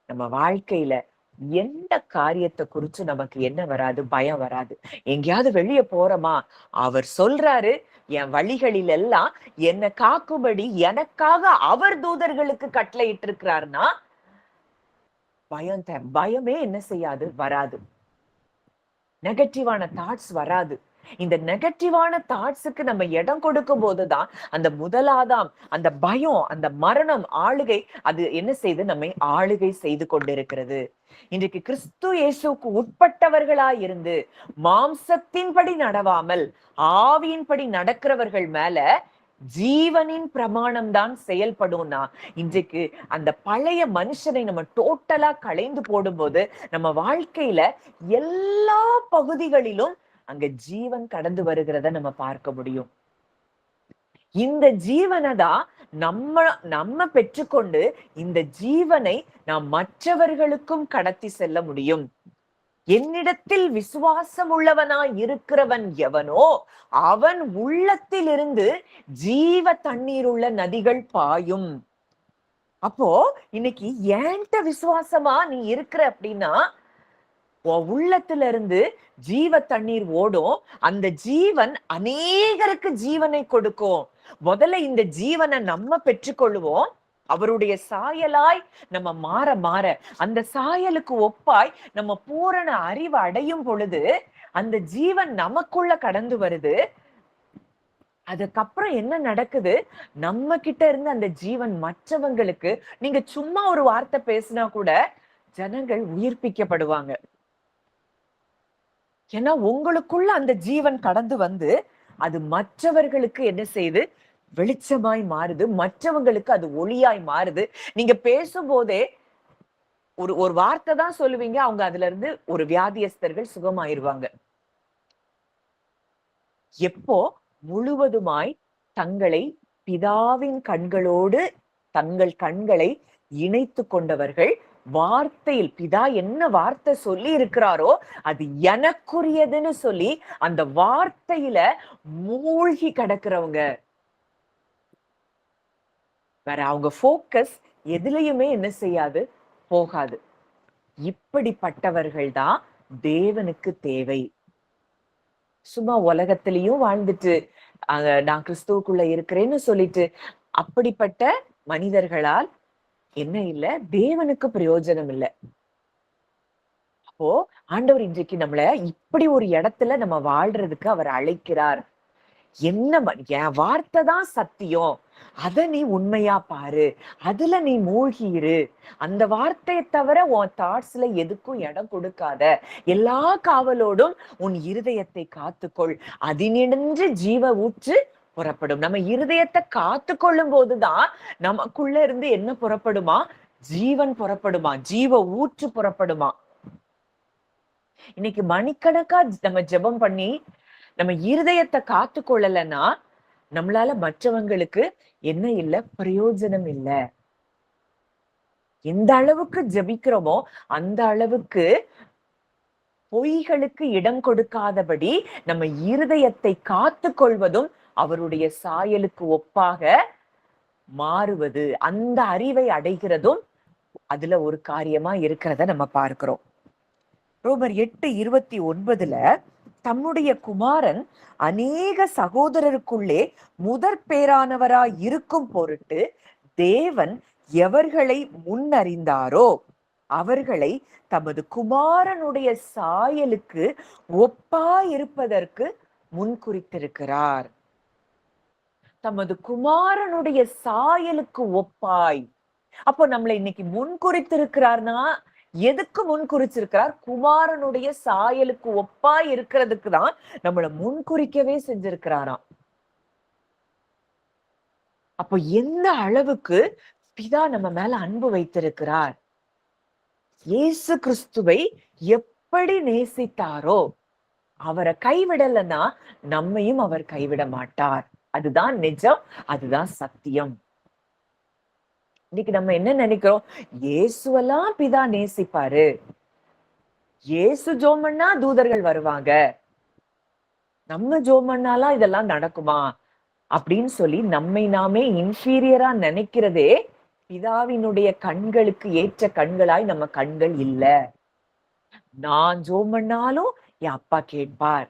நம்ம வாழ்க்கையில எந்த காரியத்தை குறிச்சு நமக்கு என்ன வராது? பயம் வராது. எங்கேயாவது வெளியே போறோமா, அவர் சொல்றாரு, என் வழிகளில் எல்லாம் என்னை காக்கும்படி எனக்காக அவர் தூதர்களுக்கு கட்டளையிட்டு இருக்கிறார்னா, பயமே என்ன செய்யாது, வராது. நெகட்டிவான தாட்ஸ் வராது. இந்த நெகட்டிவான தாட்ஸுக்கு நம்ம இடம் கொடுக்கும் போதுதான் அந்த முதலாதாம், அந்த பயம், அந்த மரணம் ஆளுகை, அது என்ன செய்து நம்மை ஆளுகை செய்து கொண்டிருக்கிறது. இன்றைக்கு கிறிஸ்து இயேசுக்கு உட்பட்டவர்களாய் இருந்து மாம்சத்தின்படி நடவாமல் ஆவியின்படி நடக்கிறவர்கள் மேல ஜீவனின் பிரமாணம் தான் செயல்படும்னா, இன்றைக்கு அந்த பழைய மனுஷனை நம்ம டோட்டலா களைந்து போடும்போது நம்ம வாழ்க்கையில எல்லா பகுதிகளிலும் அங்க ஜீவன் கடந்து வருகிறத நம்ம பார்க்க முடியும். இந்த ஜீவனை தான் நம்ம நம்ம பெற்றுக்கொண்டு இந்த ஜீவனை நாம் மற்றவர்களுக்கும் கடத்தி செல்ல முடியும். என்னிடத்தில் விசுவாசம் உள்ளவனாய் இருக்கிறவன் எவனோ அவன் உள்ளத்திலிருந்து ஜீவ தண்ணீர் உள்ள நதிகள் பாயும். அப்போ இன்னைக்கு ஏன்ட்ட விசுவாசமா நீ இருக்கிற அப்படின்னா, உன் உள்ளத்துல இருந்து ஜீவ தண்ணீர் ஓடும். அந்த ஜீவன் அநேகருக்கு ஜீவனை கொடுக்கும். முதல்ல இந்த ஜீவனை நம்ம பெற்றுக்கொள்வோம். அவருடைய சாயலாய் நம்ம மாற மாற அந்த சாயலுக்கு ஒப்பாய் நம்ம பூரண அறிவு அடையும் பொழுது அந்த ஜீவன் நமக்குள்ள கடந்து வருது. அதுக்கப்புறம் என்ன நடக்குது, நம்ம கிட்ட இருந்து அந்த ஜீவன் மற்றவங்களுக்கு, நீங்க சும்மா ஒரு வார்த்தை பேசினா கூட ஜனங்கள் உயிர்ப்பிக்கப்படுவாங்க. ஏன்னா உங்களுக்குள்ள அந்த ஜீவன் கடந்து வந்து அது மற்றவர்களுக்கு என்ன செய்யுது, வெளிச்சமாய் மாறுது. மற்றவங்களுக்கு அது ஒளியாய் மாறுது. நீங்க பேசும்போதே ஒரு வார்த்தை தான் சொல்லுவீங்க, அவங்க அதுல இருந்து ஒரு வியாதியஸ்தர்கள் சுகமாயிருவாங்க. எப்போ முழுவதுமாய் தங்களை பிதாவின் கண்களோடு தங்கள் கண்களை இணைத்து கொண்டவர்கள், வார்த்தையில் பிதா என்ன வார்த்தை சொல்லி இருக்கிறாரோ அது எனக்குரியதுன்னு சொல்லி அந்த வார்த்தையில மூழ்கி கிடக்கிறவங்க, வேற அவங்க போக்கஸ் எதுலயுமே என்ன செய்யாது, போகாது. இப்படிப்பட்டவர்கள் தான் தேவனுக்கு தேவை. சும்மா உலகத்திலையும் வாழ்ந்துட்டு நான் கிறிஸ்துவுக்குள்ள இருக்கிறேன்னு சொல்லிட்டு அப்படிப்பட்ட மனிதர்களால் என்ன இல்ல, தேவனுக்கு பிரயோஜனம் இல்லை. அப்போ ஆண்டவர் இன்றைக்கு நம்மள இப்படி ஒரு இடத்துல நம்ம வாழ்றதுக்கு அவர் அழைக்கிறார். என்ன என் வார்த்தை தான் சத்தியம், அத நீ உண்மையா பாரு, அதுல நீ மூழ்கிரு. அந்த வார்த்தையை தவிர உன் தாட்ஸ்ல எதுக்கும் இடம் கொடுக்காத. எல்லா காவலோடும் உன் இருதயத்தை காத்துக்கொள், அதினின்று ஜீவ ஊற்று புறப்படும். நம்ம இருதயத்தை காத்து கொள்ளும் போதுதான் நமக்குள்ள இருந்து என்ன புறப்படுமா, ஜீவன் புறப்படுமா, ஜீவ ஊற்று புறப்படுமா. இன்னைக்கு மணிக்கணக்கா நம்ம ஜெபம் பண்ணி நம்ம இருதயத்தை காத்து கொள்ளலன்னா நம்மளால மற்றவங்களுக்கு என்ன இல்ல, பிரயோஜனம் இல்ல. எந்த அளவுக்கு ஜெபிக்கிறோமோ அந்த அளவுக்கு பொய்களுக்கு இடம் கொடுக்காதபடி நம்ம இருதயத்தை காத்து கொள்வதும் அவருடைய சாயலுக்கு ஒப்பாக மாறுவது, அந்த அறிவை அடைகிறதும் அதுல ஒரு காரியமா இருக்கிறத நம்ம பார்க்கிறோம். ரோமர் 8:29 தம்முடைய குமாரன் அநேக சகோதரருக்குள்ளே முதற் பேரானவராய் இருக்கும் பொருட்டு தேவன் எவர்களை முன்னறிந்தாரோ அவர்களை தமது குமாரனுடைய சாயலுக்கு ஒப்பாயிருப்பதற்கு முன்குறித்திருக்கிறார். தமது குமாரனுடைய சாயலுக்கு ஒப்பாய். அப்போ நம்மளை இன்னைக்கு முன்குறித்திருக்கிறார்னா எதுக்கு முன்குறிச்சிருக்கிறார்? குமாரனுடைய சாயலுக்கு ஒப்பாய் இருக்கிறதுக்கு தான் நம்மள முன்குறிக்கவே செஞ்சிருக்கிறாராம். அப்போ எந்த அளவுக்கு பிதா நம்ம மேல அன்பு வைத்திருக்கிறார். இயேசு கிறிஸ்துவை எப்படி நேசித்தாரோ அவரை கைவிடலன்னா நம்மையும் அவர் கைவிட மாட்டார். அதுதான் நிஜம், அதுதான் சத்தியம். இன்னைக்கு நம்ம என்ன நினைக்கிறோம், இயேசுவெல்லாம் பிதா நேசிப்பாரு, இயேசு ஜோமன்னா தூதர்கள் வருவாங்க, நம்ம ஜோமன்னாலாம் இதெல்லாம் நடக்குமா அப்படின்னு சொல்லி நம்மை நாமே இன்ஃபீரியரா நினைக்கிறதே பிதாவினுடைய கண்களுக்கு ஏற்ற கண்களாய் நம்ம கண்கள் இல்ல. நான் ஜோமன்னாலும் என் அப்பா கேட்பார்.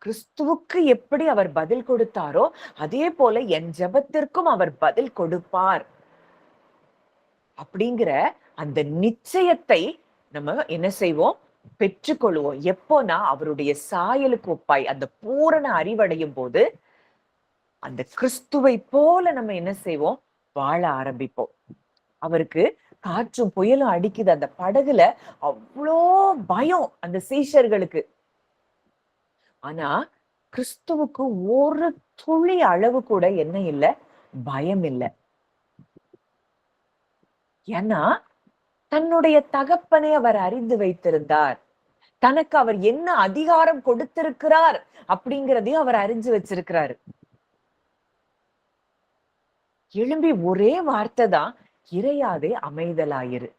கிறிஸ்துவுக்கு எப்படி அவர் பதில் கொடுத்தாரோ அதே போல என் ஜெபத்திற்கும் அவர் பதில் கொடுப்பார். அப்படிங்கிற அந்த நிச்சயத்தை நம்ம என்ன செய்வோம், பெற்றுக்கொள்வோம். எப்போனா அவருடைய சாயலுக்கு ஒப்பாய் அந்த பூரண அறிவடையும் போது அந்த கிறிஸ்துவை போல நம்ம என்ன செய்வோம், வாழ ஆரம்பிப்போம். அவருக்கு காற்றும் புயலும் அடிக்குது, அந்த படகுல அவ்வளோ பயம் அந்த சீஷர்களுக்கு. ஆனா கிறிஸ்துவுக்கு ஒரு துளி அளவு கூட என்ன இல்ல, பயம் இல்ல. ஏன்னா தன்னுடைய தகப்பனை அவர் அறிந்து வைத்திருந்தார். தனக்கு அவர் என்ன அதிகாரம் கொடுத்திருக்கிறார் அப்படிங்கிறதையும் அவர் அறிஞ்சு வச்சிருக்கிறாரு. எழும்பி ஒரே வார்த்தை தான், இறையாதே அமைதலாயிரு.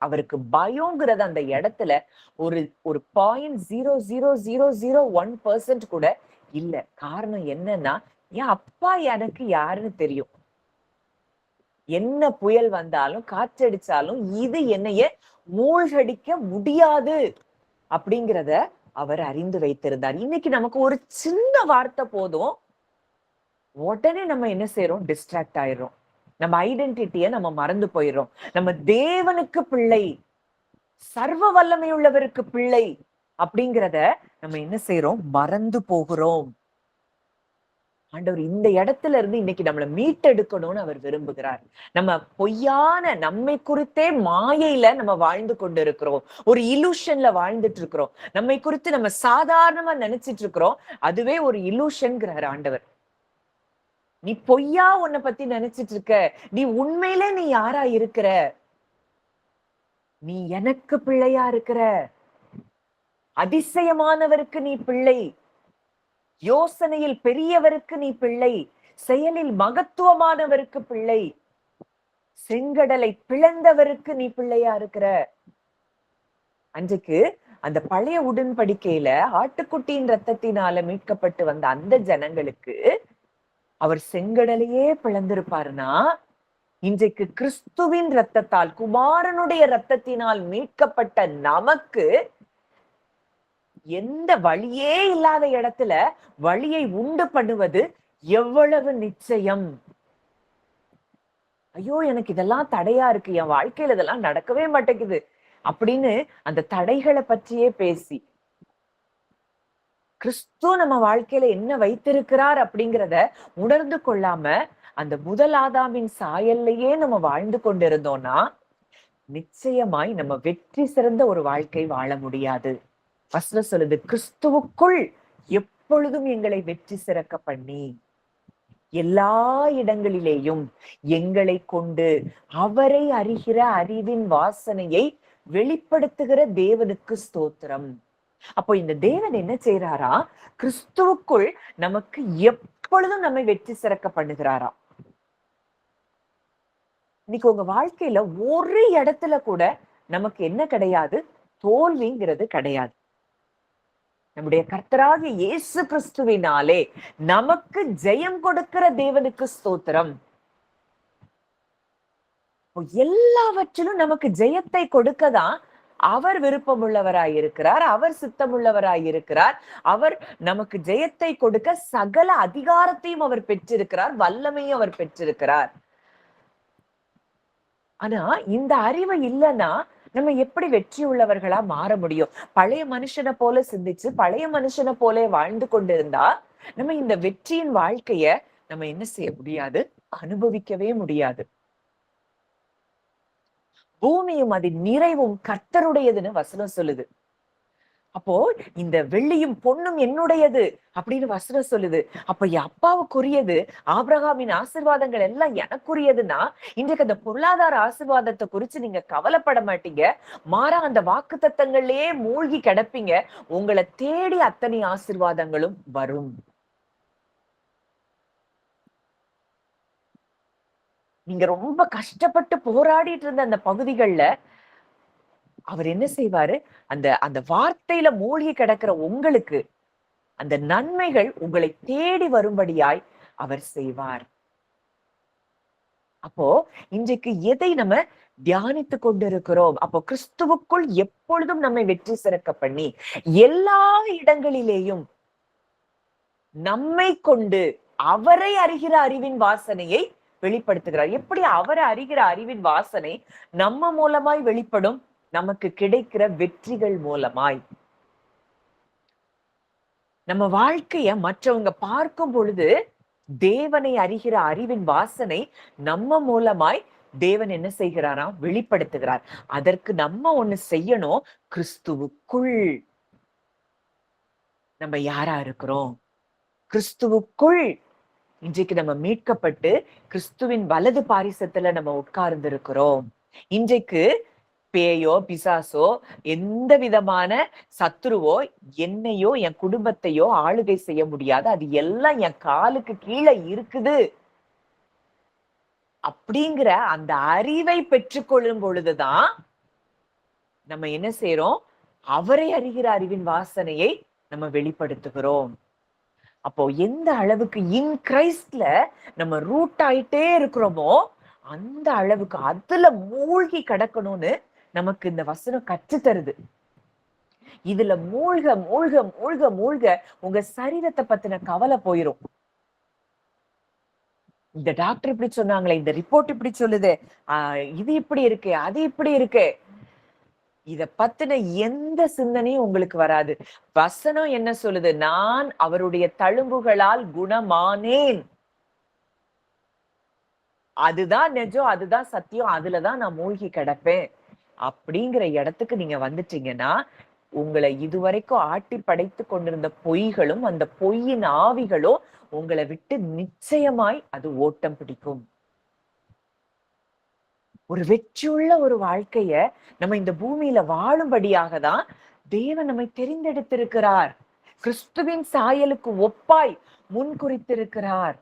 அவருக்கு பயங்கிறது அந்த இடத்துல ஒரு ஒரு 0.00001% கூட இல்ல. காரணம் என்னன்னா, என் அப்பா எனக்கு யாருன்னு தெரியும். என்ன புயல் வந்தாலும் காற்றடிச்சாலும் இது என்னைய மூழ்கடிக்க முடியாது அப்படிங்கிறத அவர் அறிந்து வைத்திருந்தார். இன்னைக்கு நமக்கு ஒரு சின்ன வார்த்தை போதும், உடனே நம்ம என்ன செய்யறோம், டிஸ்ட்ராக்ட் ஆயிடுறோம். நம்ம ஐடென்டிட்டிய நம்ம மறந்து போயிடுறோம். நம்ம தேவனுக்கு பிள்ளை, சர்வ வல்லமை உள்ளவருக்கு பிள்ளை அப்படிங்கிறத நம்ம என்ன செய்யறோம், மறந்து போகிறோம். ஆண்டவர் இந்த இடத்துல இருந்து இன்னைக்கு நம்மளை மீட்டெடுக்கணும்னு அவர் விரும்புகிறார். நம்ம பொய்யான நம்மை குறித்தே மாயையில நம்ம வாழ்ந்து கொண்டு இருக்கிறோம். ஒரு இலூஷன்ல வாழ்ந்துட்டு இருக்கிறோம். நம்மை குறித்து நம்ம சாதாரணமா நினைச்சிட்டு இருக்கிறோம். அதுவே ஒரு இலூஷன்ங்கிறார் ஆண்டவர். நீ பொய்யா உன்னை பத்தி நினைச்சிட்டு இருக்க. நீ உண்மையிலே நீ யாரா இருக்கிற? நீ எனக்கு பிள்ளையா இருக்கிற. அதிசயமானவருக்கு நீ பிள்ளை. யோசனையில் பெரியவருக்கு நீ பிள்ளை. செயலில் மகத்துவமானவருக்கு பிள்ளை. செங்கடலை பிளந்தவருக்கு நீ பிள்ளையா இருக்கிற. அன்றைக்கு அந்த பழைய உடன்படிக்கையில ஆட்டுக்குட்டியின் ரத்தத்தினால மீட்கப்பட்டு வந்த அந்த ஜனங்களுக்கு அவர் செங்கடலையே பிளந்திருப்பாருன்னா, இன்றைக்கு கிறிஸ்துவின் ரத்தத்தால், குமாரனுடைய ரத்தத்தினால் மீட்கப்பட்ட நமக்கு எந்த வழியே இல்லாத இடத்துல வழியை உண்டு பண்ணுவது எவ்வளவு நிச்சயம். ஐயோ எனக்கு இதெல்லாம் தடையா இருக்கு, என் வாழ்க்கையில இதெல்லாம் நடக்கவே மாட்டேங்குது அப்படின்னு அந்த தடைகளை பற்றியே பேசி, கிறிஸ்து நம்ம வாழ்க்கையில என்ன வைத்திருக்கிறார் அப்படிங்கிறத உணர்ந்து கொள்ளாம அந்த முதல் ஆதாமின் சாயல்லையே நம்ம வாழ்ந்து கொண்டிருந்தோம்னா நிச்சயமாய் நம்ம வெற்றி சிறந்த ஒரு வாழ்க்கை வாழ முடியாது. வசனம் சொல்லுது, கிறிஸ்துவுக்குள் எப்பொழுதும் எங்களை வெற்றி சிறக்க பண்ணி எல்லா இடங்களிலேயும் எங்களை கொண்டு அவரை அறிகிற அறிவின் வாசனையை வெளிப்படுத்துகிற தேவனுக்கு ஸ்தோத்திரம். அப்போ இந்த தேவன் என்ன செய்யறாரா, கிறிஸ்துவுக்குள் நமக்கு எப்பொழுதும் நம்மை வெற்றி சிறக்க பண்ணுகிறாரா. இன்னைக்கு உங்க வாழ்க்கையில ஒரு இடத்துல கூட நமக்கு என்ன கிடையாது, தோல்விங்கிறது கிடையாது. நம்முடைய கர்த்தராகிய இயேசு கிறிஸ்துவினாலே நமக்கு ஜெயம் கொடுக்கிற தேவனுக்கு ஸ்தோத்திரம். எல்லாவற்றிலும் நமக்கு ஜெயத்தை கொடுக்கதான் அவர் விருப்பமுள்ளவராய் இருக்கிறார், அவர் சித்தமுள்ளவராய் இருக்கிறார். அவர் நமக்கு ஜெயத்தை கொடுக்க சகல அதிகாரத்தையும் அவர் பெற்றிருக்கிறார், வல்லமையும் அவர் பெற்றிருக்கிறார். ஆனா இந்த அறிவு இல்லைன்னா நம்ம எப்படி வெற்றி உள்ளவர்களா மாற முடியும்? பழைய மனுஷனை போல சிந்திச்சு பழைய மனுஷனை போல வாழ்ந்து கொண்டிருந்தா நம்ம இந்த வெற்றியின் வாழ்க்கைய நம்ம என்ன செய்ய முடியாது, அனுபவிக்கவே முடியாது. பூமியும் அதன் நிறைவும் கர்த்தருடையதுன்னு வசனம் சொல்லுது. அப்போ இந்த வெள்ளியும் பொன்னும் என்னுடையது அப்படின்னு வசனம் சொல்லுது. அப்ப என் அப்பாவுக்குரியது, ஆபிரகாமின் ஆசீர்வாதங்கள் எல்லாம் எனக்குரியதுன்னா இன்றைக்கு அந்த பொருளாதார ஆசீர்வாதத்தை குறிச்சு நீங்க கவலைப்பட மாட்டீங்க. மாறா அந்த வாக்கு தத்தங்கள்லயே மூழ்கி கிடப்பீங்க. உங்களை தேடி அத்தனை ஆசீர்வாதங்களும் வரும். நீங்க ரொம்ப கஷ்டப்பட்டு போராடிட்டு இருந்த அந்த பகுதிகள்ல அவர் என்ன செய்வாரு, அந்த அந்த வார்த்தையில மூழ்கி கிடக்கிற உங்களுக்கு அந்த நன்மைகள் உங்களை தேடி வரும்படியாய் அவர் செய்வார். அப்போ இன்றைக்கு எதை நம்ம தியானித்து கொண்டிருக்கிறோம்? அப்போ கிறிஸ்துவுக்குள் எப்பொழுதும் நம்மை வெற்றி சிறக்க பண்ணி எல்லா இடங்களிலேயும் நம்மை கொண்டு அவரை அறிகிற அறிவின் வாசனையை வெளிப்படுத்துகிறார். எப்படி அவரை அறிகிற அறிவின் வாசனை நம்ம மூலமாய் வெளிப்படும்? நமக்கு கிடைக்கிற வெற்றிகள் மூலமாய். நம்ம வாழ்க்கைய மற்றவங்க பார்க்கும் பொழுது தேவனை அறிகிற அறிவின் வாசனை நம்ம மூலமாய் தேவன் என்ன செய்கிறாராம்? வெளிப்படுத்துகிறார். அதற்கு நம்ம ஒண்ணு செய்யணும். கிறிஸ்துவுக்குள் நம்ம யாரா இருக்கிறோம்? கிறிஸ்துவுக்குள் இன்றைக்கு நம்ம மீட்கப்பட்டு கிறிஸ்துவின் வலது பாரிசத்துல நம்ம உட்கார்ந்து இருக்கிறோம். இன்றைக்கு பேயோ பிசாசோ எந்த விதமான சத்துருவோ என்னையோ என் குடும்பத்தையோ ஆளுகை செய்ய முடியாது. அது எல்லாம் என் காலுக்கு கீழே இருக்குது அப்படிங்கிற அந்த அறிவை பெற்றுக்கொள்ளும் பொழுதுதான் நம்ம என்ன செய்யறோம்? அவரை அறிகிற அறிவின் வாசனையை நம்ம வெளிப்படுத்துகிறோம். அப்போ எந்த அளவுக்கு இன் கிரைஸ்ட்ல நம்ம ரூட் ஆயிட்டே இருக்கிறோமோ அந்த அளவுக்கு அதுல மூழ்கி கிடக்கணும்னு நமக்கு இந்த வசனம் கற்று தருது. இதுல மூழ்க மூழ்க மூழ்க மூழ்க உங்க சரீரத்தை பத்தின கவலை போயிரும். இந்த டாக்டர் இப்படி சொன்னாங்களே, இந்த ரிப்போர்ட் இப்படி சொல்லுது, இது இப்படி இருக்கு, அது இப்படி இருக்கு, இத பத்தின எந்த சிந்தனையும் உங்களுக்கு வராது. வசனம் என்ன சொல்லுது? நான் அவருடைய தழும்புகளால் குணமானேன். அதுதான் நிஜம், அதுதான் சத்தியம், அதுலதான் நான் மூழ்கி கிடப்பேன் அப்படிங்கிற இடத்துக்கு நீங்க வந்துட்டீங்கன்னா உங்களை இதுவரைக்கும் ஆட்டி படைத்து கொண்டிருந்த பொய்களும் அந்த பொய்யின் ஆவிகளும் உங்களை விட்டு நிச்சயமாய் அது ஓட்டம் பிடிக்கும். ஒரு வெற்றியுள்ள ஒரு வாழ்க்கைய நம்ம இந்த பூமியில வாழும்படியாக தான் தேவன் நம்மை தெரிந்தெடுத்திருக்கிறார். கிறிஸ்துவின் சாயலுக்கு ஒப்பாய் முன் குறித்திருக்கிறார்.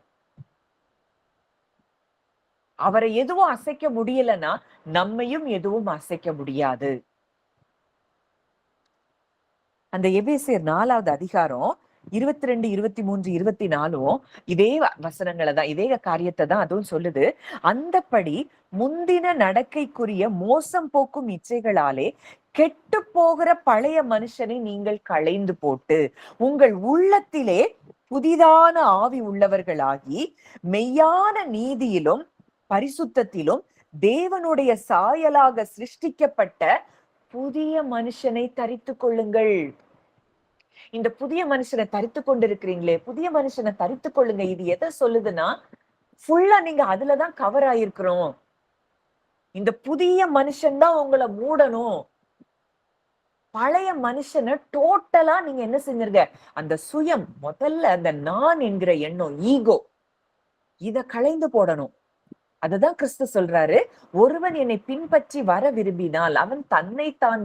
அவரை எதுவும் அசைக்க முடியலன்னா நம்மையும் எதுவும் அசைக்க முடியாது. அந்த எபேசியர் 4வது அதிகாரம் 22, 23, 24 இதே வசனங்களை தான், இதே காரியத்தை தான் அதுவும் சொல்லுது. அந்தப்படி முந்தின நடக்கைக்குரிய மோசம் போக்கும் இச்சைகளாலே கெட்டு போகிற பழைய மனுஷனை நீங்கள் களைந்து போட்டு உங்கள் உள்ளத்திலே புதிதான ஆவி உள்ளவர்களாகி மெய்யான நீதியிலும் பரிசுத்தத்திலும் தேவனுடைய சாயலாக சிருஷ்டிக்கப்பட்ட புதிய மனுஷனை தரித்து கொள்ளுங்கள். இந்த புதிய மனுஷனை தரித்து கொண்டிருக்கிறீங்களே, புதிய மனுஷனை தரித்து கொள்ளுங்க. இது எதை சொல்லுதுன்னா, ஃபுல்லா நீங்க அதுலதான் கவர் ஆயிருக்கிறோம். இந்த புதிய மனுஷன் தான் உங்களை மூடணும். பழைய மனுஷனை டோட்டலா நீங்க என்ன செஞ்சிருங்க? அந்த சுயம், முதல்ல அந்த நான் என்கிற எண்ணம், ஈகோ, இத களைந்து போடணும். அதுதான் கிறிஸ்து சொல்றாரு, ஒருவன் என்னை பின்பற்றி வர விரும்பினால் அவன் தன்னைத்தான்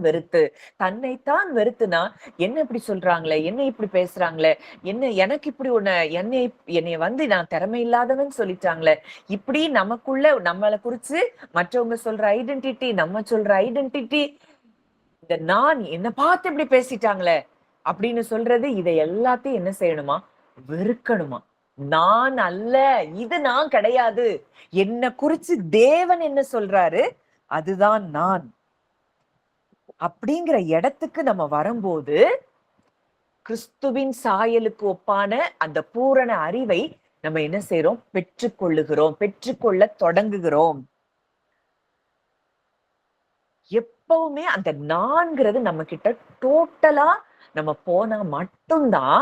வெறுத்துனா என்ன இப்படி சொல்றாங்களே, என்ன இப்படி பேசுறாங்களே, என்ன எனக்கு இப்படி என்னை வந்து நான் திறமை இல்லாதவன் சொல்லிட்டாங்களே, இப்படி நமக்குள்ள நம்மளை குறிச்சு மற்றவங்க சொல்ற ஐடென்டிட்டி, நம்ம சொல்ற ஐடென்டிட்டி, இந்த நான் என்ன பார்த்து இப்படி பேசிட்டாங்களே அப்படின்னு சொல்றது, இதை எல்லாத்தையும் என்ன செய்யணுமா? வெறுக்கணுமா? நான் அல்ல, இது நான் கிடையாது, என்ன குறிச்சு தேவன் என்ன சொல்றாரு அதுதான் நான் அப்படிங்கிற இடத்துக்கு நம்ம வரும்போது கிறிஸ்துவின் சாயலுக்கு ஒப்பான அந்த பூரண அறிவை நம்ம என்ன செய்யறோம்? பெற்றுக்கொள்ள தொடங்குகிறோம். எப்பவுமே அந்த நான்கிறது நம்ம கிட்ட டோட்டலா நம்ம போனா மட்டும்தான்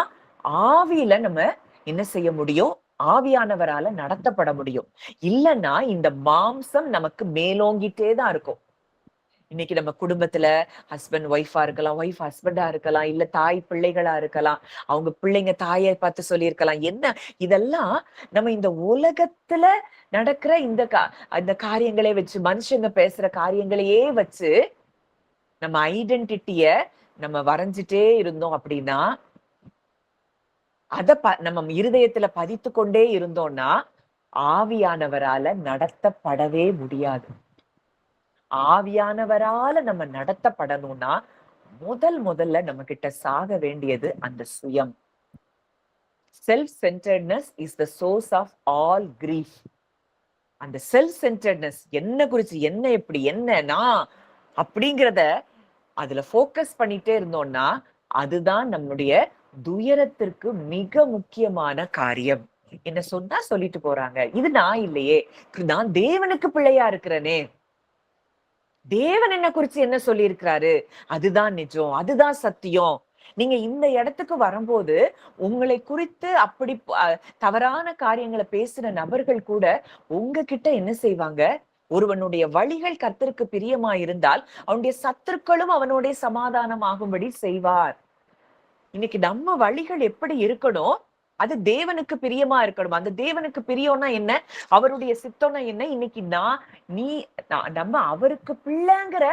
ஆவியில நம்ம என்ன செய்ய முடியும்? ஆவியானவரால நடத்தப்பட முடியும். இல்லைன்னா இந்த மாம்சம் நமக்கு மேலோங்கிட்டே தான் இருக்கும். இன்னைக்கு நம்ம குடும்பத்துல ஹஸ்பண்ட் ஒய்ஃபா இருக்கலாம், ஒய்ஃப் ஹஸ்பண்டா இருக்கலாம், இல்ல தாய் பிள்ளைகளா இருக்கலாம், அவங்க பிள்ளைங்க தாயை பார்த்து சொல்லியிருக்கலாம். என்ன இதெல்லாம் நம்ம இந்த உலகத்துல நடக்கிற இந்த காரியங்களே வச்சு, மனுஷங்க பேசுற காரியங்களையே வச்சு நம்ம ஐடென்டிட்டிய நம்ம வரைஞ்சிட்டே இருந்தோம் அப்படின்னா, அத நம்ம இருதயத்துல பதித்து கொண்டே இருந்தோம்னா ஆவியானவரால நடத்தப்படவே முடியாது. ஆவியானவரால நம்ம நடத்தப்படணும்னா முதல்ல நம்ம கிட்ட சாக வேண்டியது அந்த சுயம். Self centredness is the source of all grief. அந்த செல்ஃப் சென்டர்ட்னஸ், என்ன குறிச்சு, என்ன எப்படி, என்ன நான் அப்படிங்கிறத அதுல போக்கஸ் பண்ணிட்டே இருந்தோம்னா அதுதான் நம்முடைய துயரத்திற்கு மிக முக்கியமான காரியம். என்ன சொன்னா சொல்லிட்டு போறாங்க. இது நான் இல்லையே, நான் தேவனுக்கு பிள்ளையா இருக்கிறனே. தேவன் என்ன குறிச்சு என்ன சொல்லி இருக்கிறாரு, அதுதான் நிஜம், அதுதான் சத்தியம். நீங்க இந்த இடத்துக்கு வரும்போது உங்களை குறித்து அப்படி தவறான காரியங்களை பேசுற நபர்கள் கூட உங்ககிட்ட என்ன செய்வாங்க, ஒருவனுடைய வழிகள் கர்த்தருக்கு பிரியமா இருந்தால் அவனுடைய சத்துருக்களும் அவனுடைய சமாதானம் ஆகும்படி செய்வார். இன்னைக்கு நம்ம வழிகள் எப்படி இருக்கணும், அது தேவனுக்கு பிரியமா இருக்கணும். அந்த தேவனுக்கு பிரியம்னா என்ன, அவருடைய சித்தம்னா என்ன, இன்னைக்கு நம்ம அவருக்கு பிள்ளைங்கிற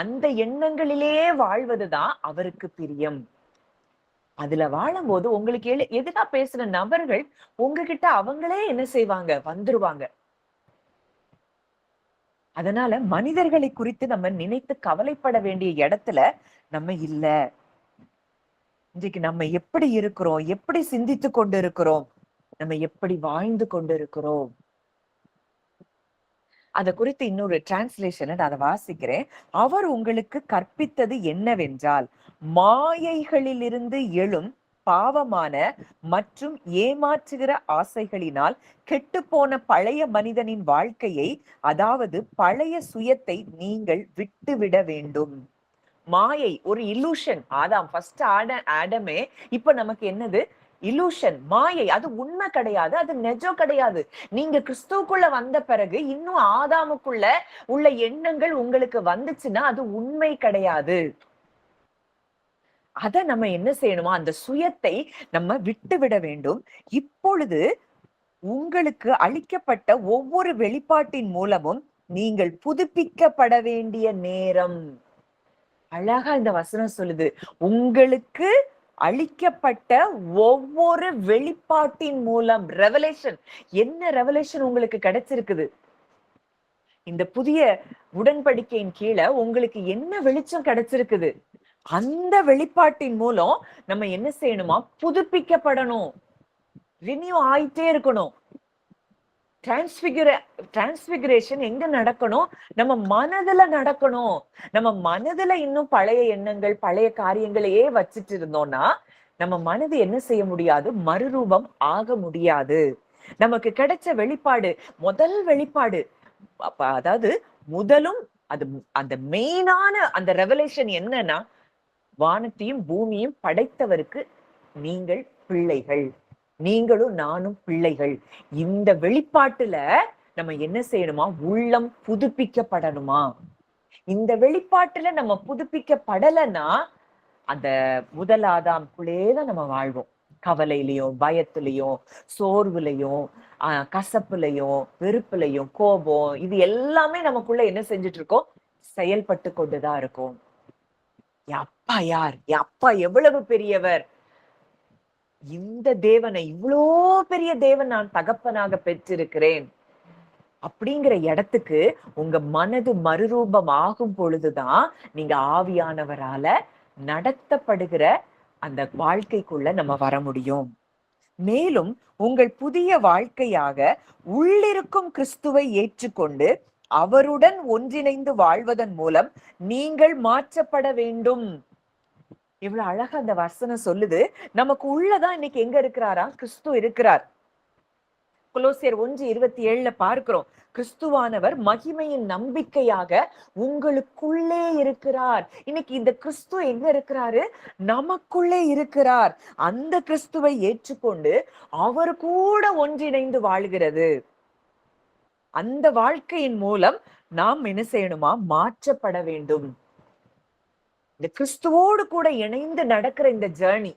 அந்த எண்ணங்களிலேயே வாழ்வதுதான் அவருக்கு பிரியம். அதுல வாழும்போது உங்களுக்கு எதிரா பேசுற நபர்கள் உங்ககிட்ட அவங்களே என்ன செய்வாங்க, வந்துருவாங்க. அதனால மனிதர்களை குறித்து நம்ம நினைத்து கவலைப்பட வேண்டிய இடத்துல நம்ம இல்ல. இன்றைக்கு நம்ம எப்படி இருக்கிறோம், எப்படி சிந்தித்து கொண்டு இருக்கிறோம், நம்ம எப்படி வாழ்ந்து கொண்டு இருக்கிறோம். அத குறித்து இன்னொரு டிரான்ஸ்லேஷன் அதை வாசிக்கிறேன். அவர் உங்களுக்கு கற்பித்தது என்னவென்றால், மாயைகளிலிருந்து எழும் பாவமான மற்றும் ஏமாற்றுகிற ஆசைகளினால் கெட்டுப்போன பழைய மனிதனின் வாழ்க்கையை, அதாவது பழைய சுயத்தை நீங்கள் விட்டுவிட வேண்டும். மாயை ஒரு இல்லூஷன். ஆதாம் ஃபர்ஸ்ட் ஆடமே இப்ப நமக்கு என்னது, இல்லூஷன், மாயை. அது உண்மை கிடையாது, அது நிஜம் கிடையாது. நீங்க கிறிஸ்துவுக்குள்ள வந்த பிறகு இன்னும் ஆதாமுக்குள்ள உள்ள எண்ணங்கள் உங்களுக்கு வந்துச்சுன்னா அது உண்மை கிடையாது. அத நம்ம என்ன செய்யணுமா, அந்த சுயத்தை நம்ம விட்டு விட வேண்டும். இப்பொழுது உங்களுக்கு அளிக்கப்பட்ட ஒவ்வொரு வெளிப்பாட்டின் மூலமும் நீங்கள் புதுப்பிக்கப்பட வேண்டிய நேரம். அழகா இந்த வசனம் சொல்லுது, உங்களுக்கு அளிக்கப்பட்ட ஒவ்வொரு வெளிப்பாட்டின் மூலம். ரெவலேஷன், என்ன ரெவலேஷன் உங்களுக்கு கிடைச்சிருக்குது? இந்த புதிய உடன்படிக்கையின் கீழே உங்களுக்கு என்ன வெளிச்சம் கிடைச்சிருக்குது? அந்த வெளிப்பாட்டின் மூலம் நம்ம என்ன செய்யணுமா, புதுப்பிக்கப்படணும், ரினியூ ஆயிட்டே இருக்கணும். டிரான்ஸ்பிகரேஷன் எங்க நடக்கணும், நம்ம மனதுல நடக்கணும். நம்ம மனதுல இன்னும் பழைய எண்ணங்கள் பழைய காரியங்களையே வச்சிட்டு இருந்தோம்னா நம்ம மனது என்ன செய்ய முடியாது, மறுரூபம் ஆக முடியாது. நமக்கு கிடைச்ச வெளிப்பாடு, முதல் வெளிப்பாடு, அதாவது முதலும் அது அந்த மெயினான அந்த ரெவலேஷன் என்னன்னா, வானத்தையும் பூமியும் படைத்தவருக்கு நீங்கள் பிள்ளைகள், நீங்களும் நானும் பிள்ளைகள். இந்த வெளிப்பாட்டுல நம்ம என்ன செய்யணுமா, உள்ளம் புதுப்பிக்கப்படணுமா. இந்த வெளிப்பாட்டுல நம்ம புதுப்பிக்கப்படலைன்னா அந்த முதல் ஆதாம்குள்ளேதான் நம்ம வாழ்வோம். கவலையிலையும் பயத்திலையும் சோர்வுலையும் கசப்புலையும் வெறுப்புலையும் கோபம், இது எல்லாமே நமக்குள்ள என்ன செஞ்சுட்டு இருக்கோம், செயல்பட்டு கொண்டுதான் இருக்கும். என் அப்பா யார், என் அப்பா எவ்வளவு பெரியவர், இந்த தேவனை, இவ்வளோ பெரிய தேவன் நான் தகப்பனாக பெற்றிருக்கிறேன் அப்படிங்கிற இடத்துக்கு உங்க மனது மறுரூபம் ஆகும் பொழுதுதான் நீங்க ஆவியானவரால நடத்தப்படுகிற அந்த வாழ்க்கைக்குள்ள நம்ம வர முடியும். மேலும் உங்கள் புதிய வாழ்க்கையாக உள்ளிருக்கும் கிறிஸ்துவை ஏற்றுக்கொண்டு அவருடன் ஒன்றிணைந்து வாழ்வதன் மூலம் நீங்கள் மாற்றப்பட வேண்டும். இவ்வளவு அழகா அந்த வசனம் சொல்லுது. நமக்கு உள்ளதான் இன்னைக்கு எங்க இருக்கிறாரா, கிறிஸ்து இருக்கிறார். கொலோசியர் 1:27 பார்க்கிறோம், கிறிஸ்துவானவர் மகிமையின் நம்பிக்கையாக உங்களுக்குள்ளே இருக்கிறார். இன்னைக்கு இந்த கிறிஸ்து எங்க இருக்கிறாரு, நமக்குள்ளே இருக்கிறார். அந்த கிறிஸ்துவை ஏற்றுக்கொண்டு அவர் கூட ஒன்றிணைந்து வாழ்கிறது. அந்த வாழ்க்கையின் மூலம் நாம் என்ன செய்யணுமா, மாற்றப்பட வேண்டும். இந்த கிறிஸ்துவோடு கூட இணைந்து நடக்கிற இந்த ஜேர்னி,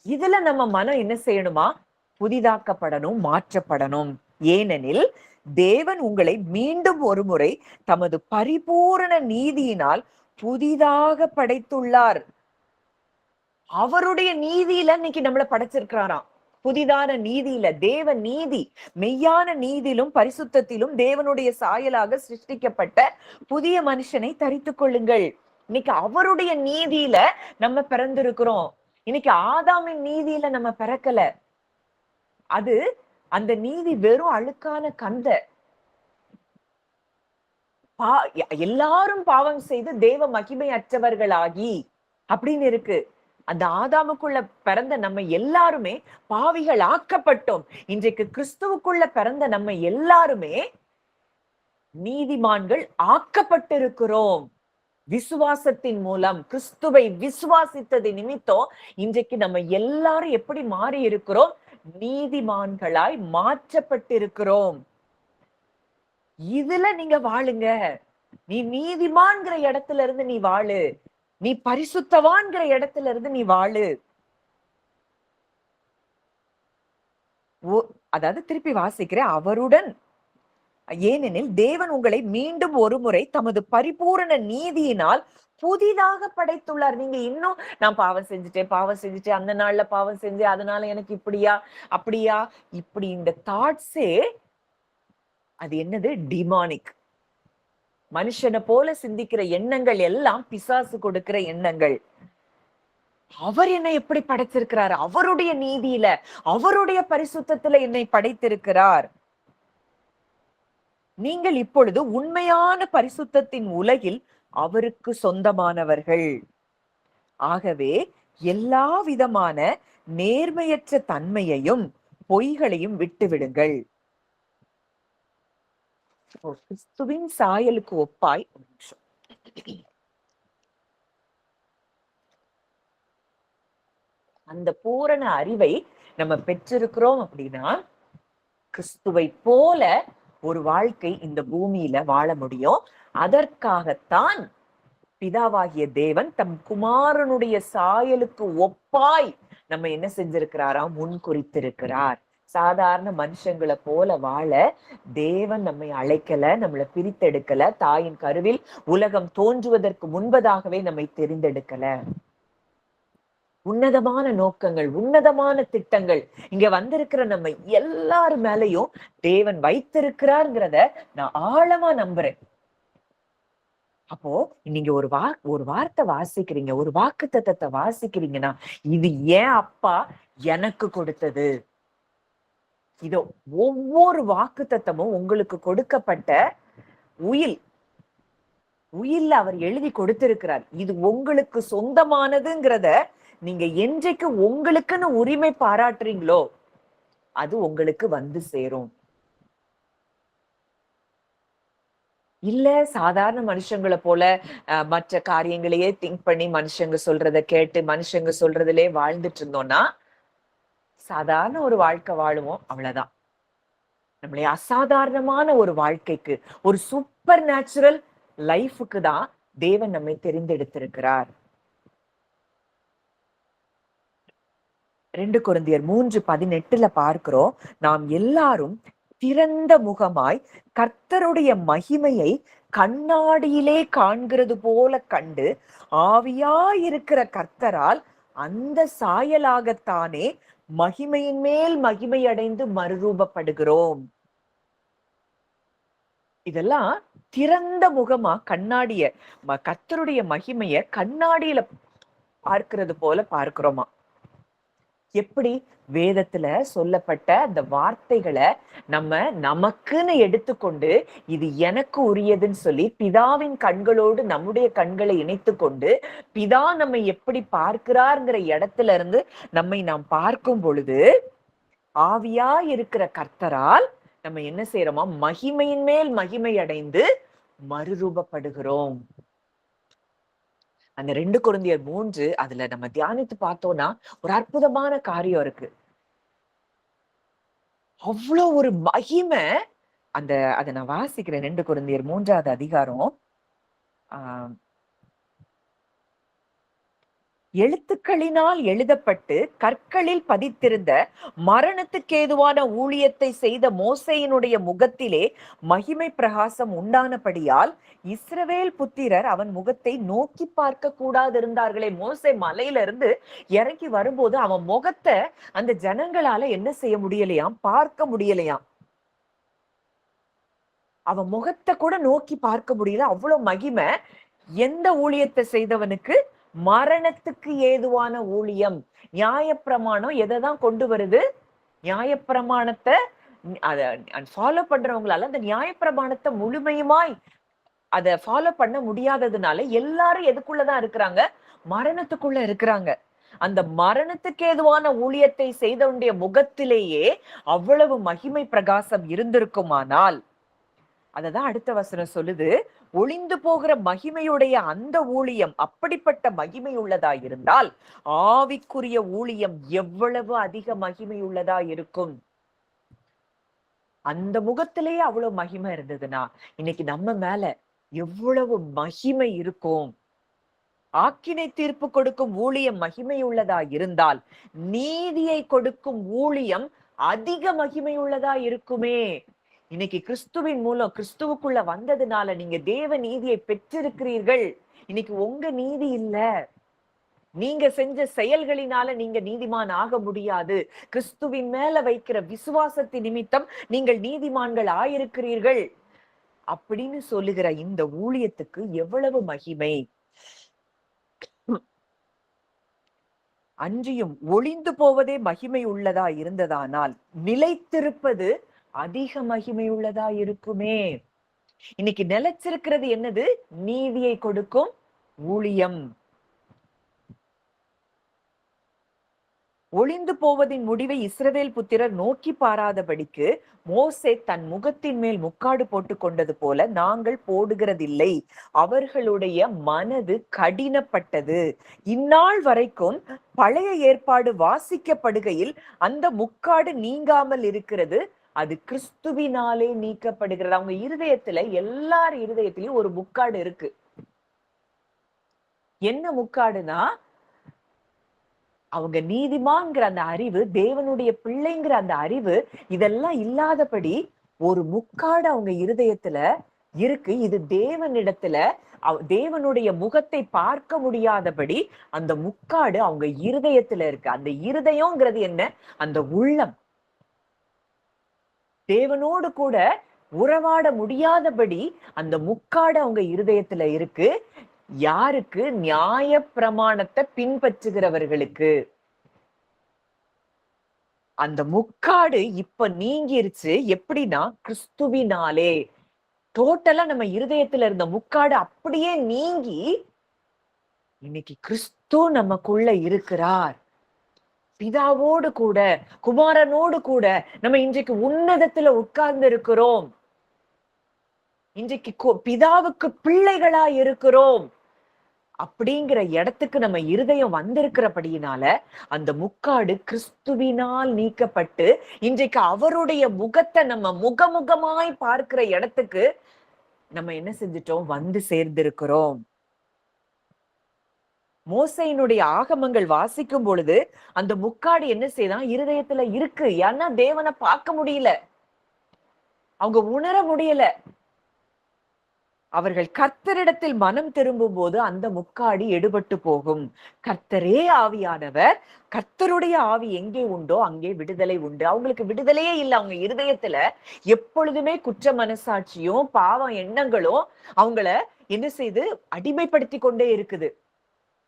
இதுல நம்ம மனம் என்ன செய்யணுமா, புதிதாக்கப்படணும், மாற்றப்படணும். ஏனெனில் தேவன் உங்களை மீண்டும் ஒரு முறை தமது பரிபூரண நீதியினால் புதிதாக படைத்துள்ளார். அவருடைய நீதியில இன்னைக்கு நம்மளை படைச்சிருக்கிறாராம். புதிதான நீதியில, தேவ நீதி, மெய்யான நீதியிலும் பரிசுத்தத்திலும் தேவனுடைய சாயலாக சிருஷ்டிக்கப்பட்ட புதிய மனுஷனை தரித்துக் கொள்ளுங்கள். இன்னைக்கு அவருடைய நீதியில நம்ம பிறந்திருக்கிறோம். இன்னைக்கு ஆதாமின் நீதியில நம்ம பிறக்கல. அது அந்த நீதி வெறும் அழுக்கான கந்த. எல்லாரும் பாவம் செய்து தேவ மகிமை அற்றவர்களாகி அப்படின்னு இருக்கு. அந்த ஆதாமுக்குள்ள பிறந்த நம்ம எல்லாருமே பாவிகள் ஆக்கப்பட்டோம். இன்றைக்கு கிறிஸ்துவுக்குள்ள பிறந்த நம்ம எல்லாருமே நீதிமான்கள் ஆக்கப்பட்டிருக்கிறோம். விசுவாசத்தின் மூலம் கிறிஸ்துவை விசுவாசித்தது நிமித்தம் இன்றைக்கு நம்ம எல்லாரும் எப்படி மாறி இருக்கிறோம்? நீதிமான்களாய் மாற்றப்பட்டிருக்கிறோம். இதுல நீங்க வாழுங்க. நீ நீதிமான்கிற இடத்துல இருந்து நீ வாழு. நீ பரிசுத்தவான்கிற இடத்துல இருந்து நீ வாழு. அதாவது திருப்பி வாசிக்கிறேன். அவருடன், ஏனெனில் தேவன் உங்களை மீண்டும் ஒரு முறை தமது பரிபூரண நீதியினால் புதிதாக படைத்துள்ளார். நீங்க இன்னும் நான் பாவம் செஞ்சுட்டேன், அந்த நாள்ல பாவம் செஞ்சேன், அதனால எனக்கு இப்படியா அப்படியா இப்படி இந்த தாட்ஸே அது என்னது? டிமானிக். மனுஷனை போல சிந்திக்கிற எண்ணங்கள் எல்லாம் பிசாசு கொடுக்கிற எண்ணங்கள். அவர் என்னை எப்படி படைத்திருக்கிறார்? அவருடைய நீதியில, அவருடைய பரிசுத்தத்துல என்னை படைத்திருக்கிறார். நீங்கள் இப்பொழுது உண்மையான பரிசுத்தத்தின் உலகில் அவருக்கு சொந்தமானவர்கள். ஆகவே எல்லா விதமான நேர்மையற்ற தன்மையையும் பொய்களையும் விட்டுவிடுங்கள். கிறிஸ்துவின் சாயலுக்கு ஒப்பாய் அந்த பூரண அறிவை நம்ம பெற்றிருக்கிறோம் அப்படின்னா கிறிஸ்துவை போல ஒரு வாழ்க்கை இந்த பூமியில வாழ முடியும். அதற்காகத்தான் பிதாவாகிய தேவன் தம் குமாரனுடைய சாயலுக்கு ஒப்பாய் நம்ம என்ன செஞ்சிருக்கிறாராம்? முன் குறித்திருக்கிறார். சாதாரண மனுஷங்களை போல வாழ தேவன் நம்மை அழைக்கல, நம்மளை பிரித்தெடுக்கல. தாயின் கருவில் உலகம் தோன்றுவதற்கு முன்பதாகவே நம்மை தெரிந்தெடுக்கல. உன்னதமான நோக்கங்கள், உன்னதமான திட்டங்கள் இங்க வந்திருக்கிற நம்ம எல்லாரு மேலையும் தேவன் வைத்திருக்கிறார்ங்கிறத நான் ஆழமா நம்புறேன். அப்போ நீங்க ஒரு வார்த்தை வாசிக்கிறீங்க, ஒரு வாக்கு தத்தத்தை வாசிக்கிறீங்கன்னா இது ஏன் அப்பா எனக்கு கொடுத்தது. இதோ ஒவ்வொரு வாக்கு தத்தமும் உங்களுக்கு கொடுக்கப்பட்ட உயில்ல அவர் எழுதி கொடுத்திருக்கிறார். இது உங்களுக்கு சொந்தமானதுங்கிறத நீங்க என்றைக்கு உங்களுக்குன்னு உரிமை பாராட்டுறீங்களோ அது உங்களுக்கு வந்து சேரும். இல்ல சாதாரண மனுஷங்களை போல மற்ற காரியங்களையே திங்க் பண்ணி மனுஷங்க சொல்றத கேட்டு மனுஷங்க சொல்றதுலே வாழ்ந்துட்டு இருந்தோம்னா சாதாரண ஒரு வாழ்க்கை வாழுவோம், அவ்வளவுதான். நம்மளை அசாதாரணமான ஒரு வாழ்க்கைக்கு, ஒரு சூப்பர் நேச்சுரல் லைஃபுக்கு தான் தேவன் நம்மை தெரிந்தெடுத்திருக்கிறார். 2 கொரிந்தியர் 3:18 பார்க்கிறோம், நாம் எல்லாரும் திறந்த முகமாய் கர்த்தருடைய மகிமையை கண்ணாடியிலே காண்கிறது போல கண்டு ஆவியாயிருக்கிற கர்த்தரால் அந்த சாயலாகத்தானே மகிமையின் மேல் மகிமை அடைந்து மறுரூபப்படுகிறோம். இதெல்லாம் திறந்த முகமா கண்ணாடிய கர்த்தருடைய மகிமைய கண்ணாடியில பார்க்கிறது போல பார்க்கிறோமா. எப்படி? வேதத்துல சொல்லப்பட்ட அந்த வார்த்தைகளை நம்ம நமக்குன்னு எடுத்துக்கொண்டு இது எனக்கு உரியதுன்னு சொல்லி பிதாவின் கண்களோடு நம்முடைய கண்களை இணைத்து கொண்டு பிதா நம்மை எப்படி பார்க்கிறார்ங்கிற இடத்துல இருந்து நம்மை நாம் பார்க்கும் பொழுது ஆவியா இருக்கிற கர்த்தரால் நம்ம என்ன செய்யறோமா? மகிமையின் மேல் மகிமை அடைந்து மறுரூபப்படுகிறோம். அந்த 2 கொரிந்தியர் 3 அதுல நம்ம தியானித்து பார்த்தோம்னா ஒரு அற்புதமான காரியம் இருக்கு. அவ்வளவு ஒரு மகிமை. அதை நான் வாசிக்கிறேன். 2 கொரிந்தியர் 3வது அதிகாரம் எழுத்துக்களினால் எழுதப்பட்டு கற்களில் பதித்திருந்த மரணத்துக்கேதுவான ஊழியத்தை செய்த மோசேயினுடைய முகத்திலே மகிமை பிரகாசம் உண்டானபடியால் இஸ்ரவேல் புத்திரர் அவன் முகத்தை நோக்கி பார்க்க கூடாது இருந்தார்களே. மோசே மலையில இருந்து இறங்கி வரும்போது அவன் முகத்தை அந்த ஜனங்களால என்ன செய்ய முடியலையாம்? பார்க்க முடியலையாம். அவன் முகத்தை கூட நோக்கி பார்க்க முடியல, அவ்வளவு மகிமை. எந்த ஊழியத்தை செய்தவனுக்கு? மரணத்துக்கு ஏதுவான ஊழியம். நியாயப்பிரமாணம் எதைதான் கொண்டு வருது? நியாயப்பிரமாணத்தை ஃபாலோ பண்றவங்களால அந்த நியாயப்பிரமாணத்தை முழுமையுமாய் அதை ஃபாலோ பண்ண முடியாததுனால எல்லாரும் எதுக்குள்ளதான் இருக்கிறாங்க? மரணத்துக்குள்ள இருக்கிறாங்க. அந்த மரணத்துக்கு ஏதுவான ஊழியத்தை செய்தவனுடைய முகத்திலேயே அவ்வளவு மகிமை பிரகாசம் இருந்திருக்குமானால், அததான் அடுத்த வசனம் சொல்லுது, ஒளிந்து போகிற மகிமையுடைய அந்த ஊழியம் அப்படிப்பட்ட மகிமை உள்ளதா இருந்தால் ஆவிக்குரிய ஊழியம் எவ்வளவு அதிக மகிமை உள்ளதா இருக்கும். அந்த முகத்திலேயே அவ்வளவு மகிமை இருந்ததுன்னா இன்னைக்கு நம்ம மேல எவ்வளவு மகிமை இருக்கும். ஆக்கினை தீர்ப்பு கொடுக்கும் ஊழியம் மகிமை உள்ளதா இருந்தால் நீதியை கொடுக்கும் ஊழியம் அதிக மகிமை உள்ளதா இருக்குமே. இன்னைக்கு கிறிஸ்துவின் மூலம் கிறிஸ்துவுக்குள்ள வந்ததுனால நீங்க தேவ நீதியை பெற்றிருக்கிறீர்கள். இன்னைக்கு உங்க நீதி இல்ல, நீங்க செஞ்ச செயல்களினால நீங்க நீதிமான் ஆக முடியாது. கிறிஸ்துவின் மேல வைக்கிற விசுவாசத்தின் நிமித்தம் நீங்கள் நீதிமான்கள் ஆயிருக்கிறீர்கள் அப்படின்னு சொல்லுகிற இந்த ஊழியத்துக்கு எவ்வளவு மகிமை. அன்றியும் ஒளிந்து போவதே மகிமை உள்ளதா இருந்ததானால் நிலைத்திருப்பது அதிக மகிமை உள்ளதா இருக்குமே. இன்னைக்கு நிலைச்சிருக்கிறது என்னது? நீதியை கொடுக்கும் ஊழியம். ஒளிந்து போவதின் முடிவை இஸ்ரவேல் புத்திரர் நோக்கி பாராதபடிக்கு மோசே தன் முகத்தின் மேல் முக்காடு போட்டு கொண்டது போல நாங்கள் போடுகிறதில்லை, அவர்களுடைய மனது கடினப்பட்டது. இந்நாள் வரைக்கும் பழைய ஏற்பாடு வாசிக்கப்படுகையில் அந்த முக்காடு நீங்காமல் இருக்கிறது, அது கிறிஸ்துவினாலே நீக்கப்படுகிறது. அவங்க இருதயத்துல, எல்லார் இருதயத்திலயும் ஒரு முக்காடு இருக்கு. என்ன முக்காடுனா, அவங்க நீதிமான்கிற அந்த அறிவு, தேவனுடைய பிள்ளைங்கிற அந்த அறிவு, இதெல்லாம் இல்லாதபடி ஒரு முக்காடு அவங்க இருதயத்துல இருக்கு. இது தேவனிடத்துல தேவனுடைய முகத்தை பார்க்க முடியாதபடி அந்த முக்காடு அவங்க இருதயத்துல இருக்கு. அந்த இருதயம்ங்கிறது என்ன? அந்த உள்ளம். தேவனோடு கூட உறவாட முடியாதபடி அந்த முக்காடு அவங்க இருதயத்துல இருக்கு. யாருக்கு? நியாய பிரமாணத்தை பின்பற்றுகிறவர்களுக்கு. அந்த முக்காடு இப்ப நீங்கிருச்சு. எப்படின்னா, கிறிஸ்துவினாலே. டோட்டலா நம்ம இருதயத்துல இருந்த முக்காடு அப்படியே நீங்கி இன்னைக்கு கிறிஸ்து நமக்குள்ள இருக்கிறார். பிதாவோடு கூட, குமாரனோடு கூட நம்ம இன்றைக்கு உன்னதத்துல உட்கார்ந்து இருக்கிறோம். இன்றைக்கு பிதாவுக்கு பிள்ளைகளா இருக்கிறோம். அப்படிங்கிற இடத்துக்கு நம்ம இருதயம் வந்திருக்கிறபடியினால அந்த முக்காடு கிறிஸ்துவினால் நீக்கப்பட்டு இன்றைக்கு அவருடைய முகத்தை நம்ம முகமுகமாய் பார்க்கிற இடத்துக்கு நம்ம என்ன செஞ்சிட்டோம்? வந்து சேர்ந்திருக்கிறோம். மோசையினுடைய ஆகமங்கள் வாசிக்கும் பொழுது அந்த முக்காடு என்ன செய்தான்? இருதயத்துல இருக்கு. ஏன்னா தேவனை பார்க்க முடியல, அவங்க உணர முடியல. அவர்கள் கர்த்தரிடத்தில் மனம் திரும்பும் போது அந்த முக்காடி எடுபட்டு போகும். கர்த்தரே ஆவியானவர், கர்த்தருடைய ஆவி எங்கே உண்டோ அங்கே விடுதலை உண்டு. அவங்களுக்கு விடுதலையே இல்லை. அவங்க இருதயத்துல எப்பொழுதுமே குற்ற மனசாட்சியும் பாவ எண்ணங்களும் அவங்கள என்ன செய்து அடிமைப்படுத்தி கொண்டே இருக்குது.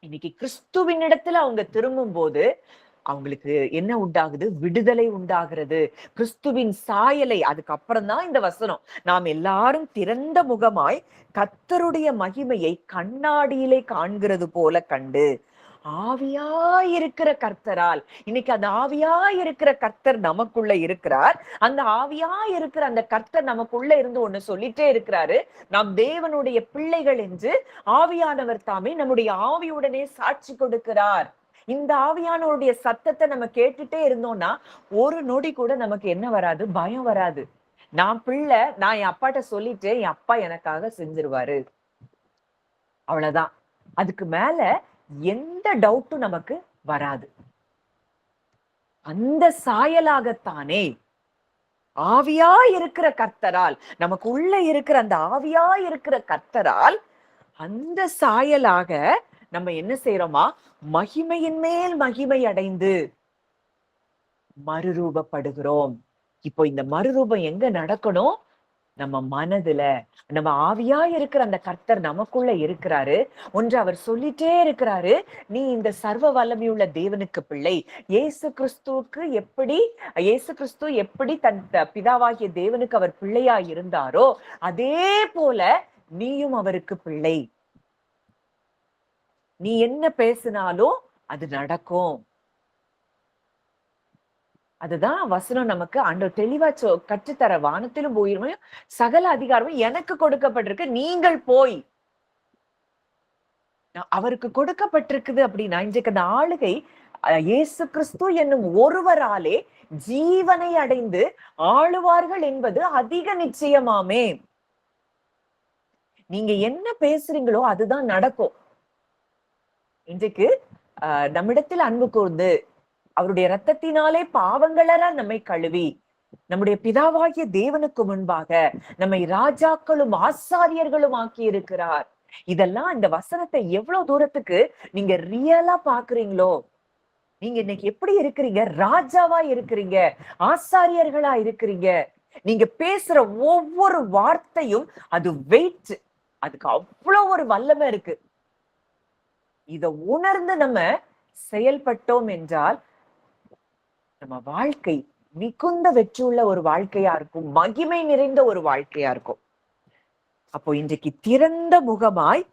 இன்னைக்கு கிறிஸ்துவின் இடத்துல அவங்க திரும்பும் போது அவங்களுக்கு என்ன உண்டாகுது? விடுதலை உண்டாகிறது. கிறிஸ்துவின் சாயலை, அதுக்கப்புறம் தான் இந்த வசனம், நாம் எல்லாரும் திறந்த முகமாய் கர்த்தருடைய மகிமையை கண்ணாடியிலே காண்கிறது போல கண்டு. ஆவியாயிருக்கிற கர்த்தரால், இன்னைக்கு அந்த ஆவியாயிருக்கிற கர்த்தர் நமக்குள்ள இருக்கிறார். அந்த ஆவியாயிருக்கிற அந்த கர்த்தர் நமக்குள்ள இருந்து ஒண்ணு சொல்லிட்டே இருக்கிறாரு, நாம் தேவனுடைய பிள்ளைகள் என்று ஆவியானவர் தாமே நம்முடைய ஆவியுடனே சாட்சி கொடுக்கிறார். இந்த ஆவியானவருடைய சத்தத்தை நம்ம கேட்டுட்டே இருந்தோம்னா ஒரு நொடி கூட நமக்கு என்ன வராது? பயம் வராது. நான் பிள்ளை, நான் என் அப்பாட்ட சொல்லிட்டு என் அப்பா எனக்காக செஞ்சிருவாரு, அவ்வளவுதான். அதுக்கு மேல எந்த டவுட்டும் நமக்கு வராது. அந்த சாயலாகத்தானே ஆவியா இருக்கிற கர்த்தரால், நமக்கு உள்ள இருக்கிற அந்த ஆவியா இருக்கிற கர்த்தரால் அந்த சாயலாக நம்ம என்ன செய்யறோமா? மகிமையின் மேல் மகிமை அடைந்து மறுரூபப்படுகிறோம். இப்போ இந்த மறுரூபம் எங்க நடக்கணும்? நம்ம மனதுல. நம்ம ஆவியா இருக்கிற அந்த கர்த்தர் நமக்குள்ள இருக்கிறாரு. ஒன்று அவர் சொல்லிட்டே இருக்கிறாரு, நீ இந்த சர்வ வல்லமையுள்ள தேவனுக்கு பிள்ளை. இயேசு கிறிஸ்து எப்படி தன் பிதாவாகிய தேவனுக்கு அவர் பிள்ளையா இருந்தாரோ அதே போல நீயும் அவருக்கு பிள்ளை. நீ என்ன பேசினாலும் அது நடக்கும். அதுதான் வசனம் நமக்கு ஆண்டவர் தெளிவா கற்றுத்தர, வானத்திலும் பூமியிலும் சகல அதிகாரமும் எனக்கு கொடுக்கப்பட்டிருக்கு, நீங்கள் போய். அவருக்கு கொடுக்கப்பட்டிருக்குது அப்படின்னா, இன்றைக்கு அந்த ஆளுகை இயேசு கிறிஸ்து என்னும் ஒருவராலே ஜீவனை அடைந்து ஆளுவார்கள் என்பது அதிக நிச்சயமாமே. நீங்க என்ன பேசுறீங்களோ அதுதான் நடக்கும். இன்றைக்கு நம்மிடத்தில் அன்பு கூர்ந்து அவருடைய இரத்தத்தினாலே பாவங்களெல்லாம் நம்மை கழுவி நம்முடைய பிதாவாகிய தேவனுக்கு முன்பாக நம்மை ராஜாக்களும் ஆசாரியர்களும் ஆக்கி இருக்கிறார். இதெல்லாம் இந்த வசனத்தை எவ்வளவு தூரத்துக்கு நீங்க ரியலா பாக்குறீங்களோ, நீங்க இன்னைக்கு எப்படி இருக்கிறீங்க? ராஜாவா இருக்கிறீங்க, ஆசாரியர்களா இருக்கிறீங்க. நீங்க பேசுற ஒவ்வொரு வார்த்தையும் அது வெயிட், அதுக்கு அவ்வளவு ஒரு வல்லமை இருக்கு. இத உணர்ந்து நம்ம செயல்பட்டோம் என்றால் நம்ம வாழ்க்கை மிகுந்த வெற்றியுள்ள ஒரு வாழ்க்கையா இருக்கும், மகிமை நிறைந்த ஒரு வாழ்க்கையா இருக்கும். அப்போ இன்றைக்கு திறந்த முகமாய்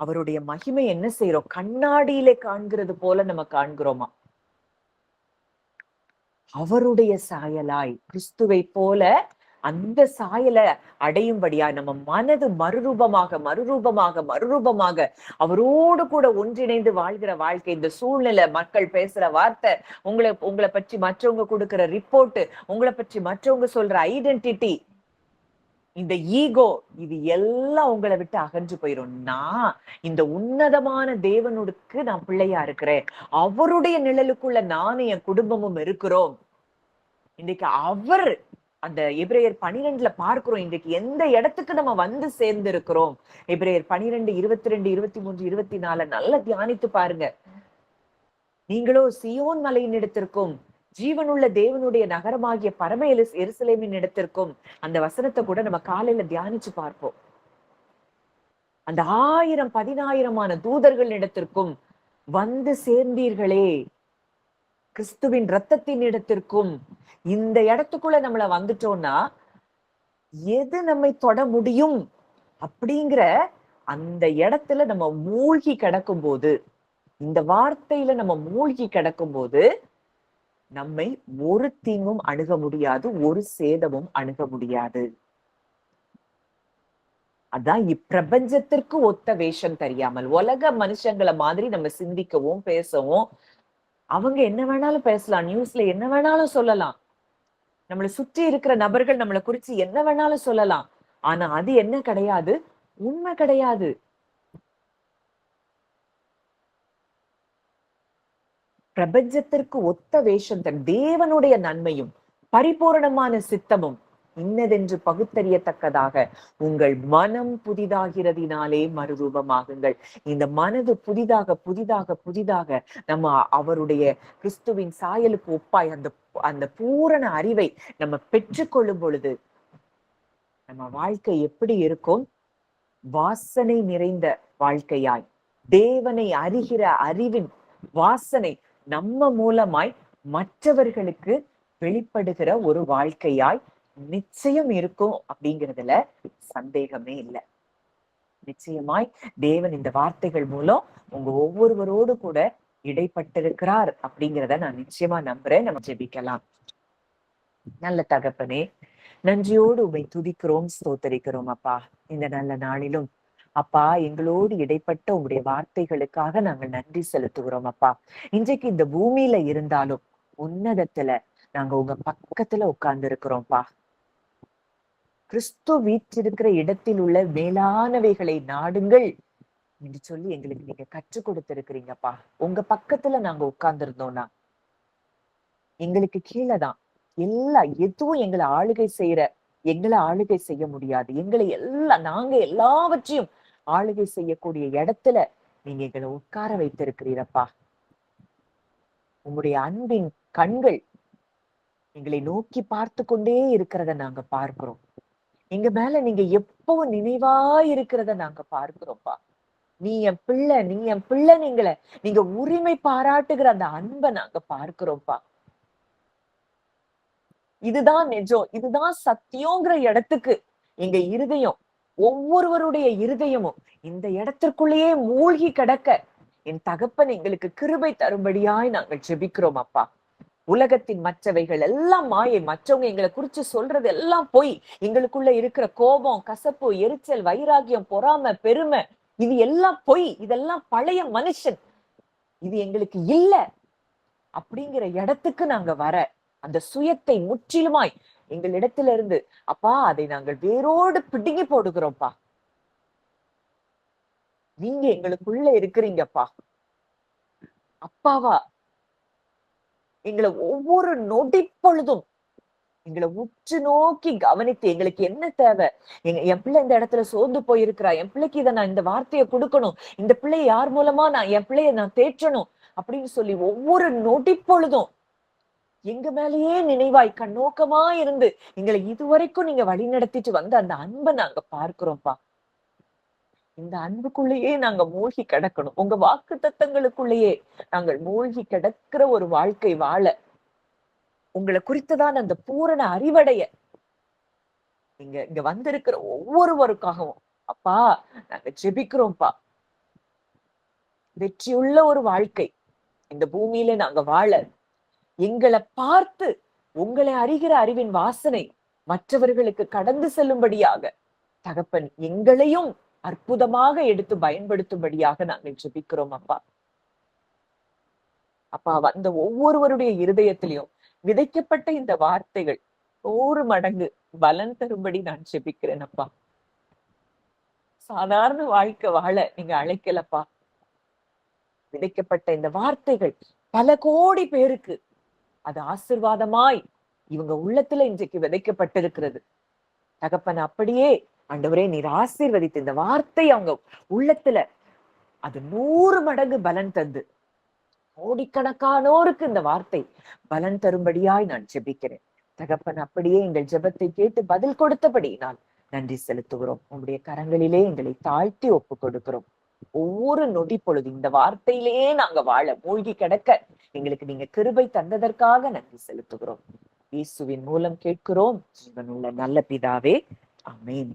அவருடைய மகிமை என்ன செய்யறோம்? கண்ணாடியிலே காண்கிறது போல நம்ம காண்கிறோமா? அவருடைய சாயலாய் கிறிஸ்துவை போல அந்த சாயலை அடையும்படியா நம்ம மனது மறுரூபமாக மறுரூபமாக மறுரூபமாக அவரோடு கூட ஒன்றிணைந்து வாழ்கிற வாழ்க்கை. இந்த சூழ்நிலை, மக்கள் பேசுற வார்த்தை, உங்களை பற்றி மற்றவங்க கொடுக்கிற ரிப்போர்ட், உங்களை பற்றி மற்றவங்க சொல்ற ஐடென்டிட்டி, இந்த ஈகோ, இது எல்லாம் உங்களை விட்டு அகன்று போயிரும். நான் இந்த உன்னதமான தேவனுக்கு நான் பிள்ளையா இருக்கிறேன், அவருடைய நிழலுக்குள்ள நானும் என் குடும்பமும் இருக்கிறோம். இன்னைக்கு அவர் அந்த எபிரேயர் 12 பார்க்கிறோம், இன்றைக்கு எந்த இடத்துக்கு நம்ம வந்து சேர்ந்து இருக்கிறோம். எபிரேயர் 12, 22, 23, 24 நல்லா தியானித்து பாருங்க. நீங்களோ சியோன் மலையின் இடத்திற்கும் ஜீவனுள்ள தேவனுடைய நகரமாகிய பரம எருசலேமின் இடத்திற்கும், அந்த வசனத்தை கூட நம்ம காலையில தியானிச்சு பார்ப்போம். அந்த 1000 10,000 தூதர்கள் இடத்திற்கும் வந்து சேர்ந்தீர்களே, கிறிஸ்துவின் இரத்தத்தின் இடத்திற்கும். இந்த இடத்துக்குள்ள நம்மள வந்துட்டோம்னா எது நம்மை தொட முடியும் அப்படிங்கிற அந்த இடத்துல நம்ம மூழ்கி கிடக்கும் போது, இந்த வார்த்தையில நம்ம மூழ்கி கிடக்கும் போது நம்மை ஒரு தீங்கும் அணுக முடியாது, ஒரு சேதமும் அணுக முடியாது. அதான் இப்பிரபஞ்சத்திற்கு ஒத்த வேஷம் தெரியாமல், உலக மனுஷங்களை மாதிரி நம்ம சிந்திக்கவும் பேசவும், அவங்க என்ன வேணாலும் பேசலாம், நியூஸ்ல என்ன வேணாலும் சொல்லலாம், நம்மளை சுற்றி இருக்கிற நபர்கள் நம்மளை குறிச்சு என்ன வேணாலும் சொல்லலாம். ஆனா அது என்ன கிடையாது, உண்மை கிடையாது. பிரபஞ்சத்திற்கு ஒத்த வேஷம் தன் தேவனுடைய நன்மையும் பரிபூரணமான சித்தமும் இன்னதென்று பகுத்தறியத்தக்கதாக உங்கள் மனம் புதிதாகிறதினாலே மறுரூபமாகுங்கள். இந்த மனது புதிதாக புதிதாக புதிதாக நம்ம அவருடைய கிறிஸ்துவின் சாயலுக்கு ஒப்பாய் அந்த அந்த பூரண அறிவை நம்ம பெற்றுக்கொள்ளும் பொழுது நம்ம வாழ்க்கை எப்படி இருக்கும்? வாசனை நிறைந்த வாழ்க்கையாய், தேவனை அறிகிற அறிவின் வாசனை நம்ம மூலமாய் மற்றவர்களுக்கு வெளிப்படுகிற ஒரு வாழ்க்கையாய் நிச்சயம் இருக்கும் அப்படிங்கிறதுல சந்தேகமே இல்லை. நிச்சயமாய் தேவன் இந்த வார்த்தைகள் மூலம் உங்க ஒவ்வொருவரோடு கூட இடைப்பட்டிருக்கிறார் அப்படிங்கிறத நான் நிச்சயமா நம்புறேன். நம்ம ஜெபிக்கலாம். நல்ல தகப்பனே, நன்றியோடு உம்மை துதிக்கிறோம், ஸ்தோத்தரிக்கிறோம் அப்பா. இந்த நல்ல நாளிலும் அப்பா எங்களோடு இடைப்பட்ட உங்களுடைய வார்த்தைகளுக்காக நாங்கள் நன்றி செலுத்துகிறோம் அப்பா. இன்றைக்கு இந்த பூமியில இருந்தாலும் உன்னதத்துல நாங்க உங்க பக்கத்துல உட்கார்ந்து இருக்கிறோம்ப்பா. கிறிஸ்து வீற்றிருக்கிற இடத்தில் உள்ள மேலானவைகளை நாடுங்கள் என்று சொல்லி எங்களுக்கு நீங்க கற்றுக் கொடுத்திருக்கிறீங்கப்பா. உங்க பக்கத்துல நாங்க உட்கார்ந்து இருந்தோம்னா எங்களுக்கு கீழேதான் எதுவும் எங்களை ஆளுகை செய்ய முடியாது. நாங்க எல்லாவற்றையும் ஆளுகை செய்யக்கூடிய இடத்துல நீங்க எங்களை உட்கார வைத்திருக்கிறீரப்பா. உங்களுடைய அன்பின் கண்கள் எங்களை நோக்கி பார்த்து கொண்டே இருக்கிறத நாங்க பார்க்கிறோம். எங்க மேல நீங்க எப்பவும் நினைவா இருக்கிறத நாங்க பார்க்கிறோம்ப்பா. நீ என் பிள்ளை நீங்க உரிமை பாராட்டுகிற அந்த அன்பை நாங்க பார்க்கிறோம்ப்பா. இதுதான் நிஜம், இதுதான் சத்தியங்கிற இடத்துக்கு எங்க இருதயம், ஒவ்வொருவருடைய இருதயமும் இந்த இடத்திற்குள்ளேயே மூழ்கி கிடக்க என் தகப்பன் எங்களுக்கு கிருபை தரும்படியாய் நாங்கள் ஜெபிக்கிறோம் அப்பா. உலகத்தின் மற்றவைகள் எல்லாம் மாயை, மற்றவங்க எங்களை குறிச்சு சொல்றது எல்லாம் பொய். எங்களுக்குள்ள இருக்கிற கோபம், கசப்பு, எரிச்சல், வைராகியம், பொறாமை, பெருமை, இது எல்லாம் பொய். இதெல்லாம் பழைய மனுஷன். இது எங்களுக்கு இல்ல அப்படிங்கிற இடத்துக்கு நாங்க வர அந்த சுயத்தை முற்றிலுமாய் எங்களிடத்துல இருந்து அப்பா அதை நாங்கள் வேரோடு பிடுங்கி போடுகிறோம்ப்பா. நீங்க எங்களுக்குள்ள இருக்கிறீங்கப்பா. அப்பாவா எங்களை ஒவ்வொரு நொடி பொழுதும் எங்களை உற்று நோக்கி கவனித்து எங்களுக்கு என்ன தேவை, என் பிள்ளை இந்த இடத்துல சோர்ந்து போயிருக்கிறா, என் பிள்ளைக்கு இதை நான் இந்த வார்த்தையை கொடுக்கணும், இந்த பிள்ளை யார் மூலமா என் பிள்ளைய நான் தேற்றணும் அப்படின்னு சொல்லி ஒவ்வொரு நொடி பொழுதும் எங்க மேலேயே நினைவாய் கண்ணோக்கமா இருந்து எங்களை இதுவரைக்கும் நீங்க வழி நடத்திட்டு வந்த அந்த அன்பை நாங்க பார்க்கிறோம்ப்பா. இந்த அன்புக்குள்ளேயே நாங்க மூழ்கி கிடக்கணும். உங்க வாக்கு தத்தங்களுக்குள்ளேயே நாங்கள் மூழ்கி கிடக்கிற ஒரு வாழ்க்கை வாழ, உங்களை குறித்துதான் அந்த பூரண அறிவடைய இங்க வந்திருக்கிற ஒவ்வொருவருக்காகவும் அப்பா நாங்க ஜெபிக்கிறோம்ப்பா. வெற்றியுள்ள ஒரு வாழ்க்கை இந்த பூமியில நாங்க வாழ, எங்களை பார்த்து உங்களை அறிகிற அறிவின் வாசனை மற்றவர்களுக்கு கடந்து செல்லும்படியாக தகப்பன் எங்களையும் அற்புதமாக எடுத்து பயன்படுத்தும்படியாக நாங்கள் ஜெபிக்கிறோம் அப்பா. அப்பா வந்த ஒவ்வொருவருடைய இருதயத்திலையும் விதைக்கப்பட்ட இந்த வார்த்தைகள் 100 மடங்கு பலன் தரும்படி நான் ஜெபிக்கிறேன் அப்பா. சாதாரண வாழ்க்கை வாழ நீங்க அழைக்கலப்பா. விதைக்கப்பட்ட இந்த வார்த்தைகள் பல கோடி பேருக்கு அது ஆசீர்வாதமாய் இவங்க உள்ளத்துல இன்றைக்கு விதைக்கப்பட்டிருக்கிறது. தகப்பன் அப்படியே ஆண்டவரே நீர் ஆசீர்வதித்து இந்த வார்த்தை அவங்க உள்ளத்துல அது 100 மடங்கு பலன் தந்து கோடிக்கணக்கானோருக்கு இந்த வார்த்தை பலன் தரும்படியாய் நான் ஜெபிக்கிறேன். தகப்பன் அப்படியே எங்கள் ஜெபத்தை கேட்டு பதில் கொடுத்தபடி நான் நன்றி செலுத்துகிறோம். உங்களுடைய கரங்களிலே எங்களை தாழ்த்தி ஒப்பு கொடுக்கிறோம். ஒவ்வொரு நொடி பொழுது இந்த வார்த்தையிலேயே நாங்க வாழ மூழ்கி கிடக்க எங்களுக்கு நீங்க கிருபை தந்ததற்காக நன்றி செலுத்துகிறோம். இயேசுவின் மூலம் கேட்கிறோம் ஜீவனுள்ள நல்ல பிதாவே, ஆமென்.